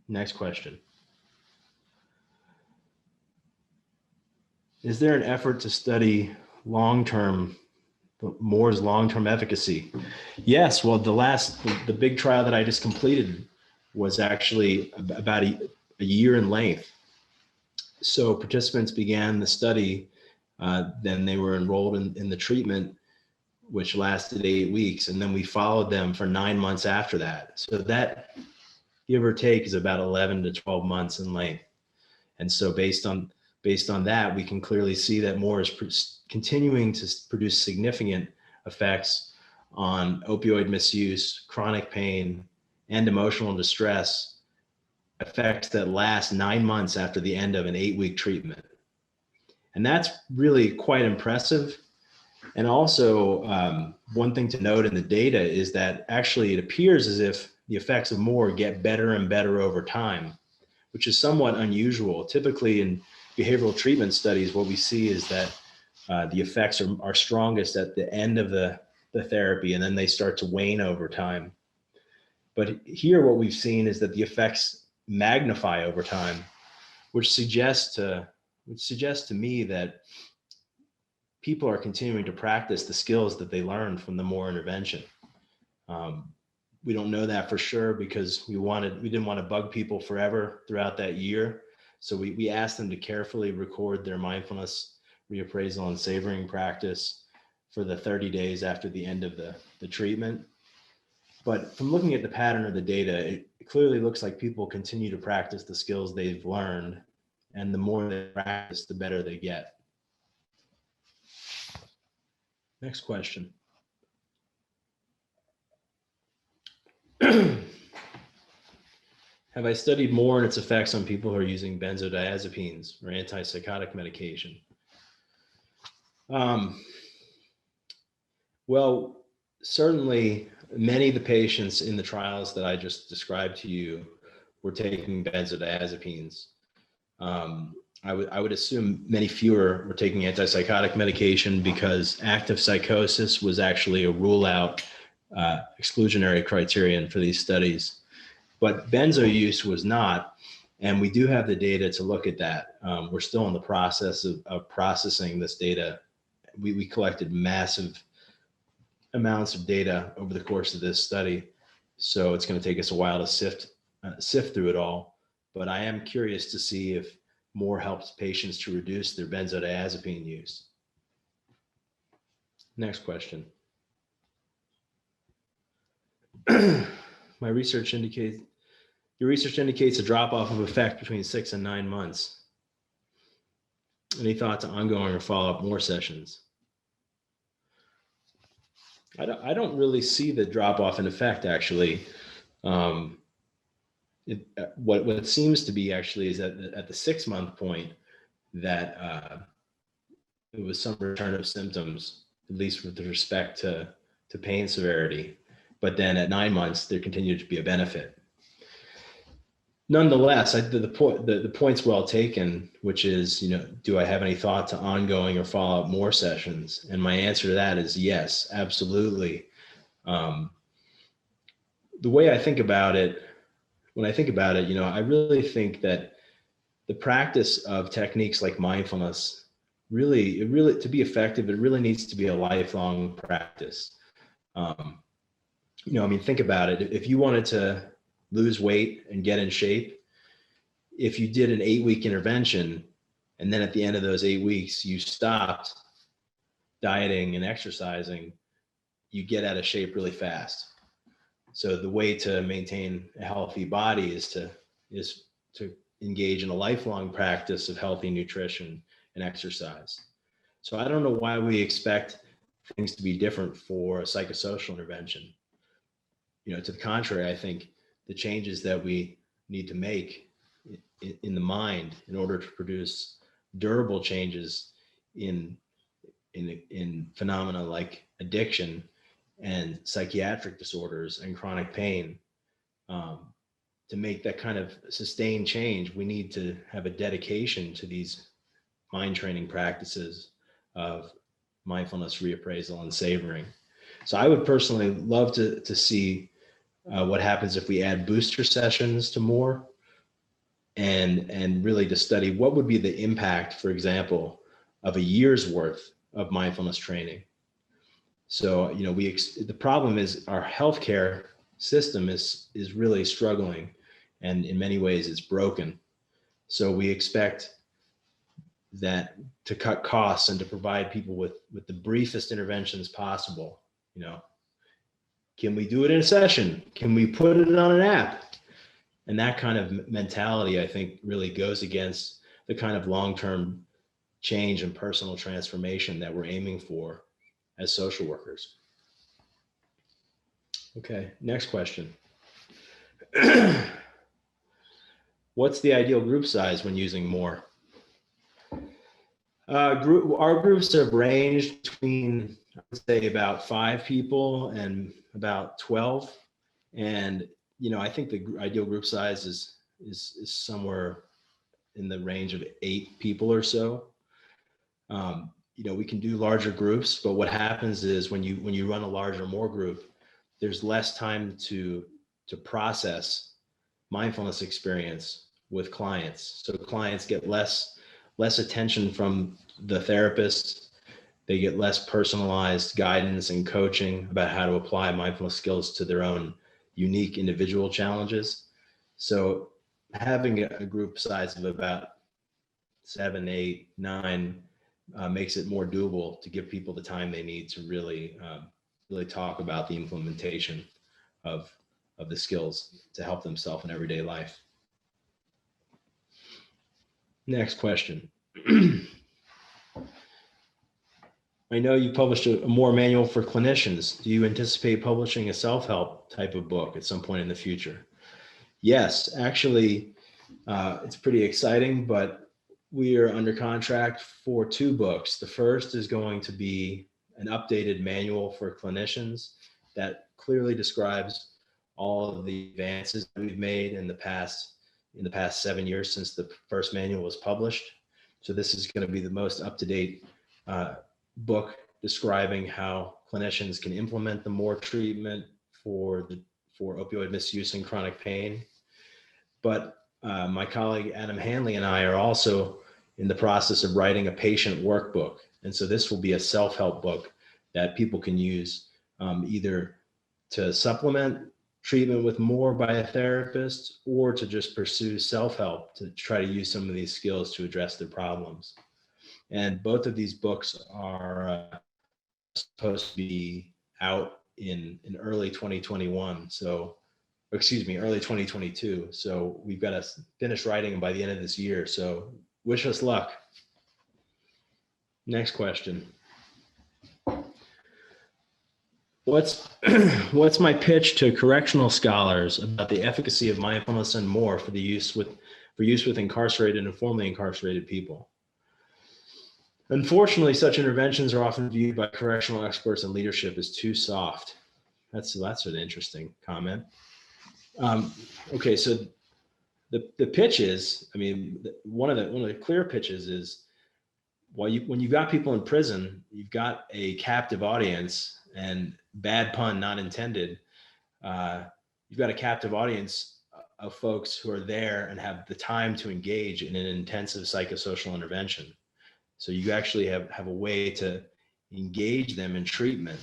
Next question. Is there an effort to study Moore's long-term efficacy? Yes. Well, the big trial that I just completed was actually about a year in length. So participants began the study, then they were enrolled in the treatment, which lasted 8 weeks, and then we followed them for 9 months after that. So that, give or take, is about 11 to 12 months in length. And so based on that, we can clearly see that more is continuing to produce significant effects on opioid misuse, chronic pain, and emotional distress, effects that last 9 months after the end of an 8-week treatment. And that's really quite impressive. And also, one thing to note in the data is that actually it appears as if the effects of more get better and better over time, which is somewhat unusual. Typically in behavioral treatment studies, what we see is that the effects are strongest at the end of the therapy, and then they start to wane over time. But here what we've seen is that the effects magnify over time, which suggests to me that people are continuing to practice the skills that they learned from the Moore intervention. We don't know that for sure because we didn't want to bug people forever throughout that year. So we asked them to carefully record their mindfulness, reappraisal, and savoring practice for the 30 days after the end of the treatment. But from looking at the pattern of the data, it clearly looks like people continue to practice the skills they've learned, and the more they practice, the better they get. Next question. Have I studied more on its effects on people who are using benzodiazepines or antipsychotic medication? Well, certainly many of the patients in the trials that I just described to you were taking benzodiazepines. I would assume many fewer were taking antipsychotic medication because active psychosis was actually a rule out exclusionary criterion for these studies. But benzo use was not, and we do have the data to look at that. We're still in the process of processing this data. We collected massive amounts of data over the course of this study, so it's going to take us a while to sift through it all. But I am curious to see if more helps patients to reduce their benzodiazepine use. Next question. Your research indicates a drop-off of effect between 6 and 9 months. Any thoughts on ongoing or follow-up more sessions? I don't really see the drop-off in effect, actually. What it seems to be actually is that at the 6-month point that it was some return of symptoms, at least with respect to pain severity. But then at 9 months, there continued to be a benefit. Nonetheless, the point's well taken, which is, do I have any thought to ongoing or follow-up more sessions? And my answer to that is yes, absolutely. The way I think about it, when I think about it, I really think that the practice of techniques like mindfulness, really, to be effective, it really needs to be a lifelong practice. Think about it. If you wanted to lose weight and get in shape, if you did an 8-week intervention, and then at the end of those 8 weeks, you stopped dieting and exercising, you get out of shape really fast. So the way to maintain a healthy body is to engage in a lifelong practice of healthy nutrition and exercise. So I don't know why we expect things to be different for a psychosocial intervention. To the contrary, I think the changes that we need to make in the mind in order to produce durable changes in phenomena like addiction and psychiatric disorders and chronic pain, to make that kind of sustained change, we need to have a dedication to these mind training practices of mindfulness, reappraisal, and savoring. So I would personally love to see what happens if we add booster sessions to more, and really to study what would be the impact, for example, of a year's worth of mindfulness training. So, the problem is our healthcare system is really struggling, and in many ways it's broken. So we expect that to cut costs and to provide people with the briefest interventions possible. Can we do it in a session? Can we put it on an app? And that kind of mentality, I think, really goes against the kind of long-term change and personal transformation that we're aiming for as social workers. Okay, next question. What's the ideal group size when using more? Our groups have ranged between, I would say, about 5 people and about 12. And, I think the ideal group size is somewhere in the range of 8 people or so. We can do larger groups, but what happens is when you run a larger, more group, there's less time to process mindfulness experience with clients. So clients get less attention from the therapist. They get less personalized guidance and coaching about how to apply mindfulness skills to their own unique individual challenges. So having a group size of about 7, 8, 9 makes it more doable to give people the time they need to really talk about the implementation of the skills to help themselves in everyday life. Next question. I know you published a more manual for clinicians. Do you anticipate publishing a self-help type of book at some point in the future? Yes, actually, it's pretty exciting, but we are under contract for 2 books. The first is going to be an updated manual for clinicians that clearly describes all of the advances that we've made in the past 7 years since the first manual was published. So this is going to be the most up-to-date book describing how clinicians can implement the MORE treatment for opioid misuse and chronic pain. But my colleague Adam Hanley and I are also in the process of writing a patient workbook. And so this will be a self-help book that people can use either to supplement treatment with MORE by a therapist or to just pursue self-help to try to use some of these skills to address their problems. And both of these books are supposed to be out in early 2021. So, excuse me, early 2022. So we've got to finish writing them by the end of this year. So wish us luck. Next question. What's my pitch to correctional scholars about the efficacy of mindfulness and MORE for use with incarcerated and formerly incarcerated people? Unfortunately, such interventions are often viewed by correctional experts and leadership as too soft. That's an interesting comment. Okay, so the pitch is, I mean, one of the clear pitches is, when you've got people in prison, you've got a captive audience, and bad pun not intended, you've got a captive audience of folks who are there and have the time to engage in an intensive psychosocial intervention. So you actually have a way to engage them in treatment,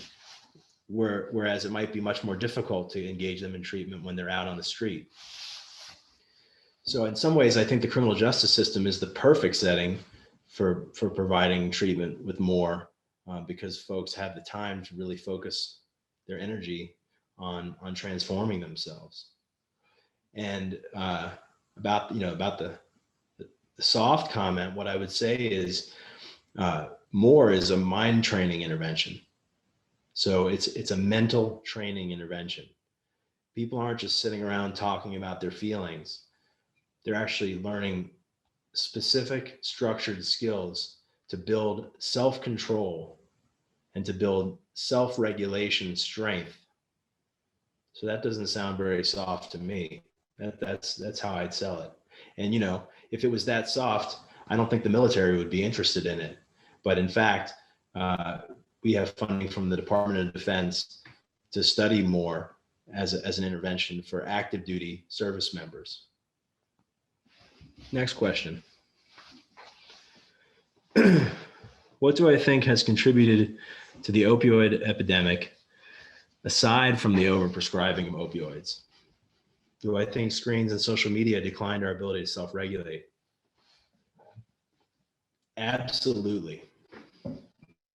whereas it might be much more difficult to engage them in treatment when they're out on the street. So in some ways, I think the criminal justice system is the perfect setting for providing treatment with MORE, because folks have the time to really focus their energy on transforming themselves. And about the soft comment, what I would say is MORE is a mind training intervention. So it's a mental training intervention. People aren't just sitting around talking about their feelings. They're actually learning specific structured skills to build self-control and to build self-regulation strength. So that doesn't sound very soft to me. That's how I'd sell it. And if it was that soft, I don't think the military would be interested in it. But in fact, we have funding from the Department of Defense to study MORE as an intervention for active duty service members. Next question. What do I think has contributed to the opioid epidemic aside from the overprescribing of opioids? Do I think screens and social media declined our ability to self-regulate? Absolutely.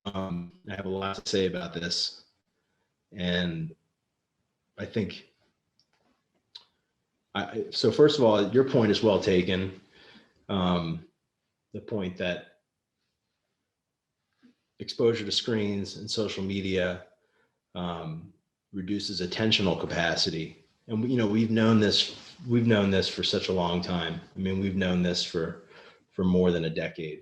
I have a lot to say about this. And I think, so first of all, your point is well taken. The point that exposure to screens and social media reduces attentional capacity. And we've known this for such a long time. I mean, we've known this for more than a decade.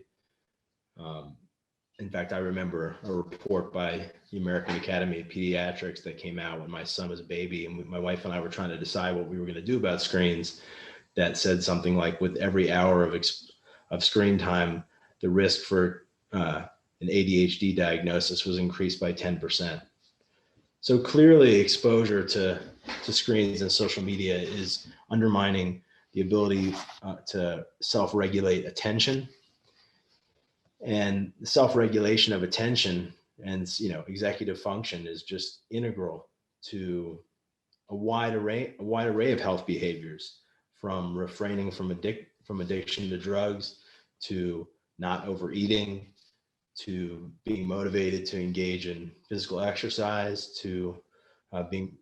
In fact, I remember a report by the American Academy of Pediatrics that came out when my son was a baby, and my wife and I were trying to decide what we were going to do about screens, that said something like, with every hour of screen time, the risk for an ADHD diagnosis was increased by 10%. So clearly, exposure to screens and social media is undermining the ability to self-regulate attention. And the self-regulation of attention and executive function is just integral to a wide array of health behaviors, from refraining from addiction to drugs, to not overeating, to being motivated to engage in physical exercise, to being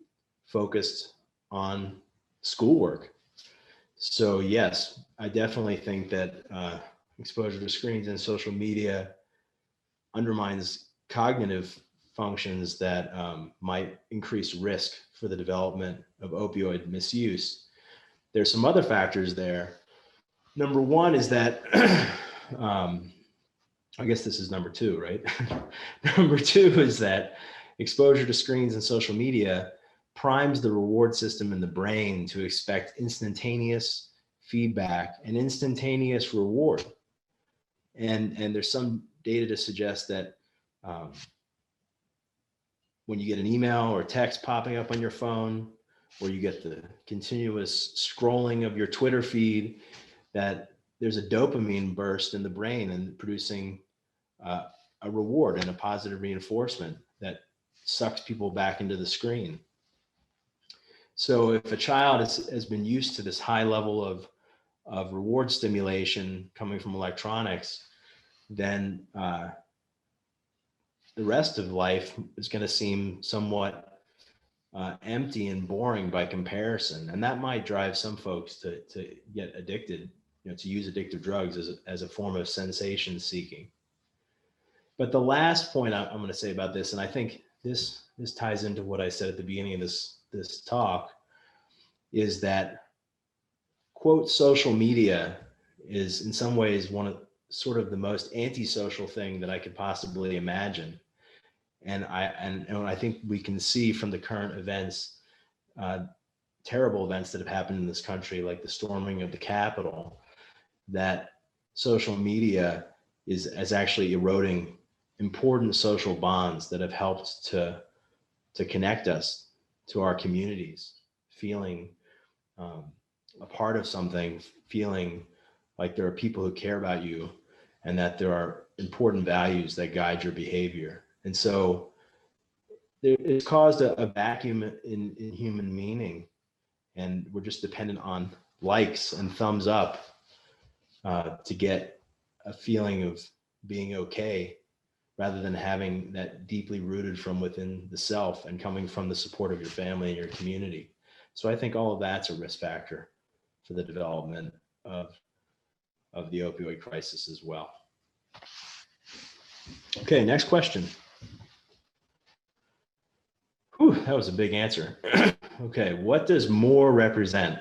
focused on schoolwork. So yes, I definitely think that exposure to screens and social media undermines cognitive functions that might increase risk for the development of opioid misuse. There's some other factors there. Number one is that, I guess this is number two, right? Number two is that exposure to screens and social media primes the reward system in the brain to expect instantaneous feedback and instantaneous reward. And there's some data to suggest that when you get an email or text popping up on your phone, or you get the continuous scrolling of your Twitter feed, that there's a dopamine burst in the brain and producing a reward and a positive reinforcement that sucks people back into the screen. So if a child has been used to this high level of reward stimulation coming from electronics, then the rest of life is going to seem somewhat empty and boring by comparison. And that might drive some folks to get addicted, to use addictive drugs as a form of sensation seeking. But the last point I'm going to say about this, and I think this ties into what I said at the beginning of this talk, is that, quote, social media is in some ways one of sort of the most antisocial thing that I could possibly imagine. And I think we can see from the current events, terrible events that have happened in this country, like the storming of the Capitol, that social media is actually eroding important social bonds that have helped to connect us to our communities, feeling a part of something, feeling like there are people who care about you, and that there are important values that guide your behavior. And so it's caused a vacuum in human meaning, and we're just dependent on likes and thumbs up to get a feeling of being okay, rather than having that deeply rooted from within the self and coming from the support of your family and your community. So I think all of that's a risk factor for the development of the opioid crisis as well. Okay, next question. Whew, that was a big answer. Okay, what does MORE represent?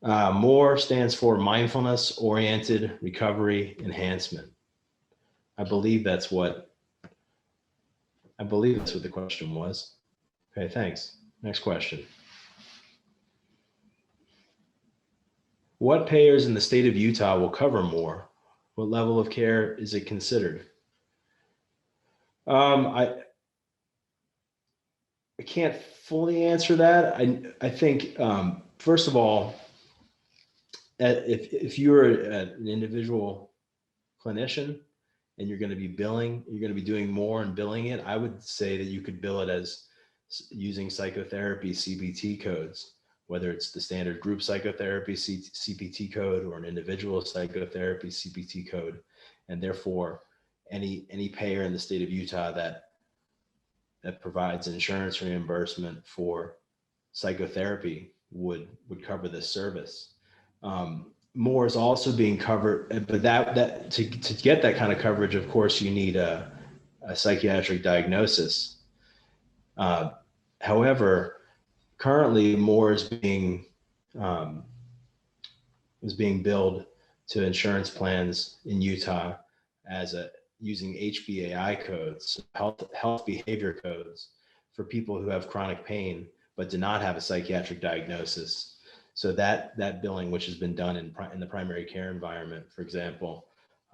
MORE stands for Mindfulness-Oriented Recovery Enhancement. I believe that's what the question was. Okay, thanks. Next question. What payers in the state of Utah will cover MORE? What level of care is it considered? I can't fully answer that. I think, first of all, if you're an individual clinician and you're going to be billing, you're going to be doing MORE and billing it, I would say that you could bill it as using psychotherapy CPT codes, whether it's the standard group psychotherapy CPT code or an individual psychotherapy CPT code. And therefore, any payer in the state of Utah that provides insurance reimbursement for psychotherapy would cover this service. MORE is also being covered, but that to get that kind of coverage, of course, you need a psychiatric diagnosis. However, currently MORE is being billed to insurance plans in Utah as using HBAI codes, health behavior codes, for people who have chronic pain but do not have a psychiatric diagnosis. So that billing, which has been done in the primary care environment, for example,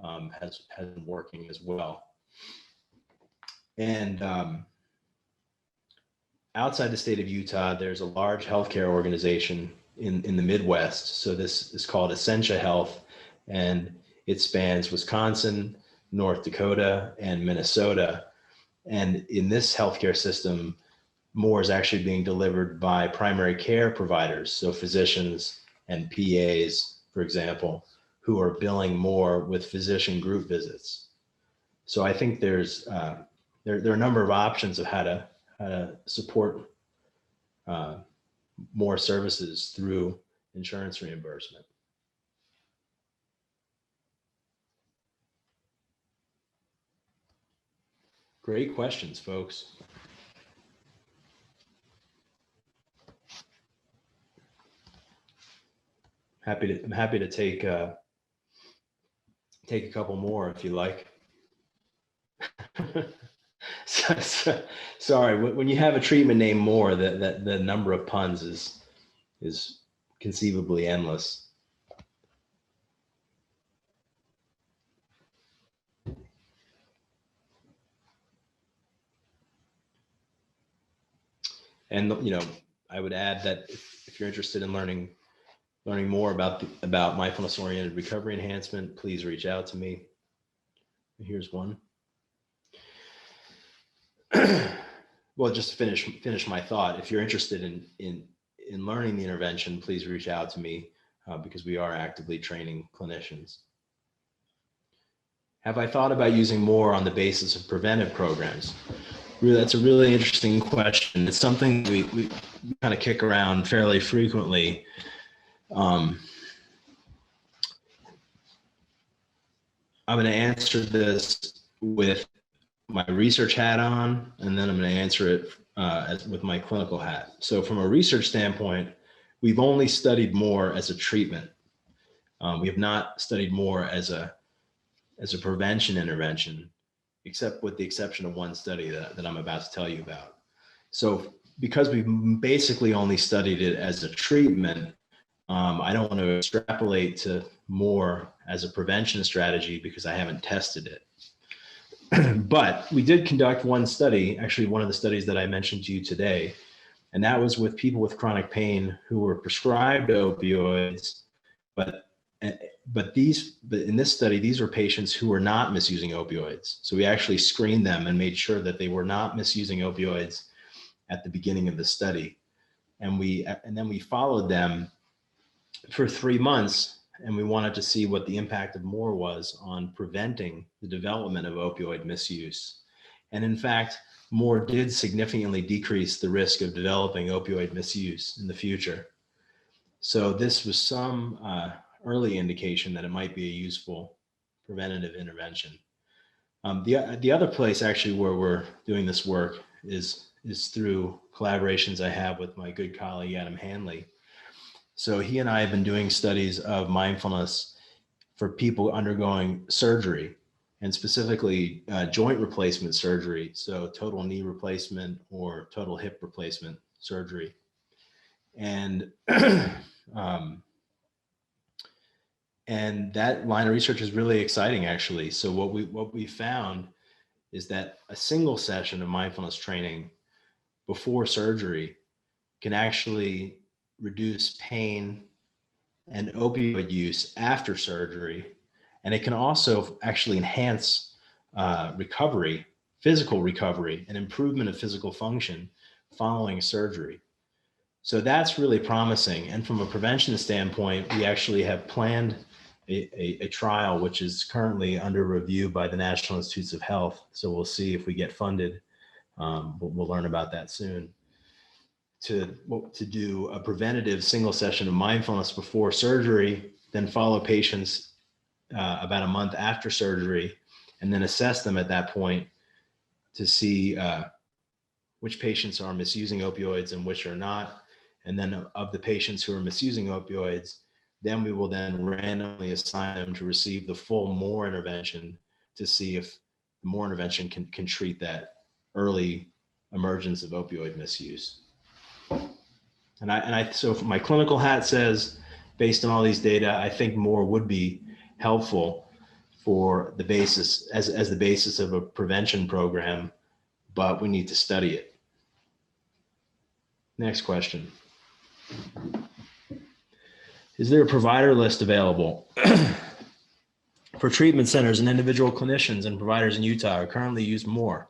has been working as well. And outside the state of Utah, there's a large healthcare organization in the Midwest. So this is called Essentia Health, and it spans Wisconsin, North Dakota, and Minnesota. And in this healthcare system, more is actually being delivered by primary care providers, so physicians and PAs, for example, who are billing more with physician group visits. So I think there's there are a number of options of how to support more services through insurance reimbursement. Great questions, folks. I'm happy to take a couple more if you like. Sorry, when you have a treatment name more, that the number of puns is conceivably endless. And I would add that if you're interested in learning more about mindfulness-oriented recovery enhancement, please reach out to me. Here's one. Well, just to finish my thought, if you're interested in learning the intervention, please reach out to me because we are actively training clinicians. Have I thought about using more on the basis of preventive programs? Really, that's a really interesting question. It's something we kind of kick around fairly frequently. I'm going to answer this with my research hat on, and then I'm going to answer it with my clinical hat. So from a research standpoint, we've only studied more as a treatment. We have not studied more as a prevention intervention, except with the exception of one study that I'm about to tell you about. So because we've basically only studied it as a treatment, I don't want to extrapolate to more as a prevention strategy because I haven't tested it. But we did conduct one study, actually one of the studies that I mentioned to you today, and that was with people with chronic pain who were prescribed opioids, but in this study, these were patients who were not misusing opioids. So we actually screened them and made sure that they were not misusing opioids at the beginning of the study. And then we followed them for 3 months, and we wanted to see what the impact of more was on preventing the development of opioid misuse. And in fact, more did significantly decrease the risk of developing opioid misuse in the future. So this was some early indication that it might be a useful preventative intervention. The other place actually where we're doing this work is through collaborations I have with my good colleague, Adam Hanley. So he and I have been doing studies of mindfulness for people undergoing surgery, and specifically joint replacement surgery. So total knee replacement or total hip replacement surgery. And and that line of research is really exciting, actually. So what we found is that a single session of mindfulness training before surgery can actually reduce pain and opioid use after surgery. And it can also actually enhance recovery, physical recovery, and improvement of physical function following surgery. So that's really promising. And from a prevention standpoint, we actually have planned a trial, which is currently under review by the National Institutes of Health. So we'll see if we get funded. We'll learn about that soon. To do a preventative single session of mindfulness before surgery, then follow patients about a month after surgery, and then assess them at that point to see which patients are misusing opioids and which are not. And then of the patients who are misusing opioids, then we will then randomly assign them to receive the full MORE intervention to see if the MORE intervention can treat that early emergence of opioid misuse. So my clinical hat says, based on all these data, I think more would be helpful for the basis as the basis of a prevention program, but we need to study it. Next question. Is there a provider list available? For treatment centers and individual clinicians and providers in Utah are currently used more?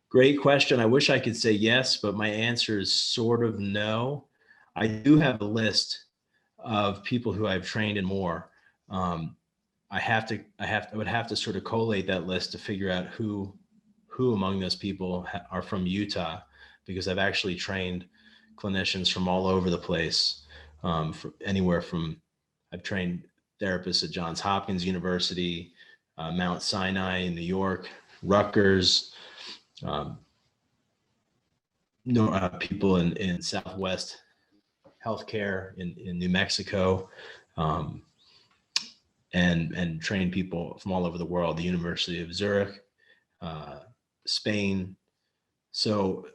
Great question. I wish I could say yes, but my answer is sort of no. I do have a list of people who I've trained in more. I would have to sort of collate that list to figure out who among those people are from Utah, because I've actually trained clinicians from all over the place. I've trained therapists at Johns Hopkins University, Mount Sinai in New York, Rutgers, people in Southwest healthcare in New Mexico, and train people from all over the world, the University of Zurich, Spain. So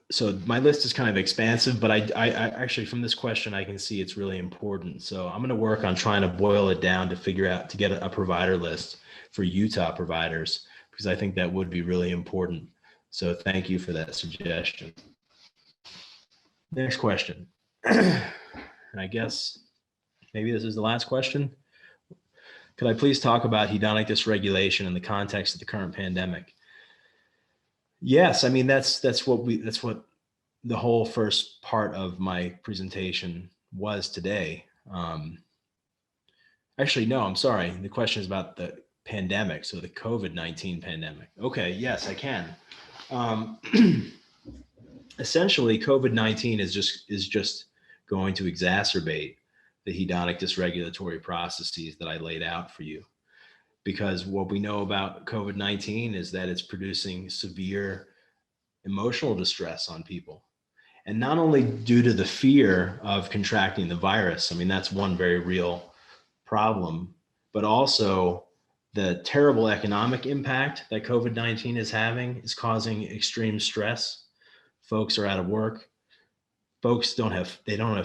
my list is kind of expansive, but I actually, from this question, I can see it's really important. So I'm going to work on trying to boil it down to get a provider list for Utah providers, because I think that would be really important. So thank you for that suggestion. Next question. And I guess maybe this is the last question. Could I please talk about hedonic dysregulation in the context of the current pandemic? Yes, I mean, that's what the whole first part of my presentation was today. Actually, no, I'm sorry. The question is about the pandemic, so the COVID-19 pandemic. Okay, yes, I can. Essentially, COVID-19 is just going to exacerbate the hedonic dysregulatory processes that I laid out for you. Because what we know about COVID-19 is that it's producing severe emotional distress on people. And not only due to the fear of contracting the virus, I mean, that's one very real problem, but also the terrible economic impact that COVID-19 is having is causing extreme stress. Folks are out of work. Folks don't have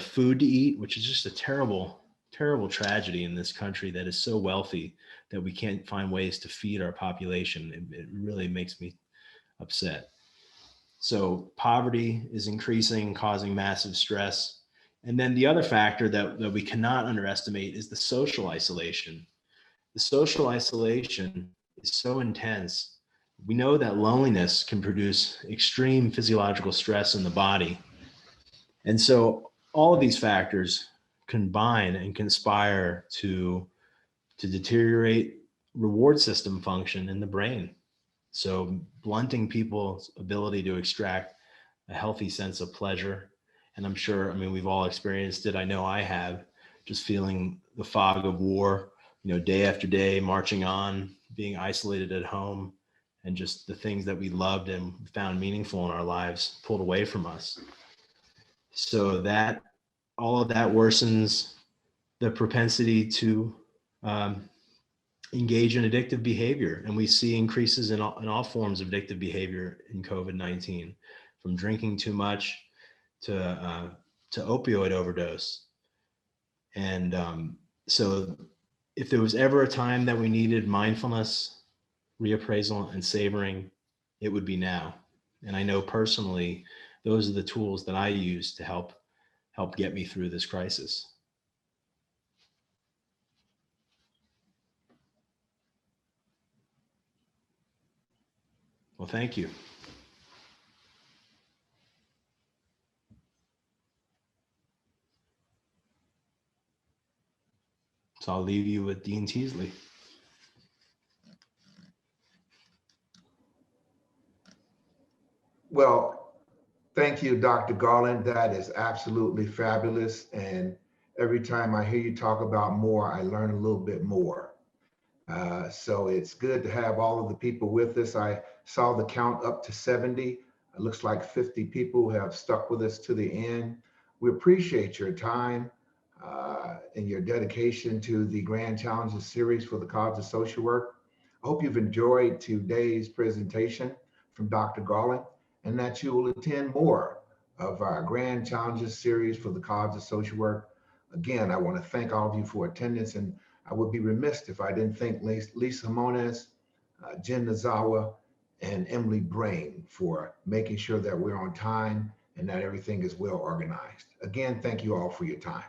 food to eat, which is just a terrible, terrible tragedy in this country that is so wealthy that we can't find ways to feed our population. It really makes me upset. So poverty is increasing, causing massive stress. And then the other factor that we cannot underestimate is the social isolation. The social isolation is so intense. We know that loneliness can produce extreme physiological stress in the body. And so all of these factors combine and conspire to deteriorate reward system function in the brain. So blunting people's ability to extract a healthy sense of pleasure. And I'm sure, I mean, we've all experienced it. I know I have, just feeling the fog of war, day after day, marching on, being isolated at home, and just the things that we loved and found meaningful in our lives pulled away from us. So that all of that worsens the propensity to engage in addictive behavior. And we see increases in all forms of addictive behavior in COVID-19, from drinking too much to opioid overdose. And so if there was ever a time that we needed mindfulness, reappraisal, and savoring, it would be now. And I know personally, those are the tools that I use to help get me through this crisis. Well, thank you. So I'll leave you with Dean Teasley. Well, thank you, Dr. Garland. That is absolutely fabulous. And every time I hear you talk about more, I learn a little bit more. So it's good to have all of the people with us. I saw the count up to 70. It looks like 50 people have stuck with us to the end. We appreciate your time and your dedication to the Grand Challenges series for the College of Social Work. I hope you've enjoyed today's presentation from Dr. Garland, and that you will attend more of our Grand Challenges series for the College of Social Work. Again, I want to thank all of you for attendance, and I would be remiss if I didn't thank Lisa Moniz, Jen Nazawa, and Emily Brain for making sure that we're on time and that everything is well organized. Again, thank you all for your time.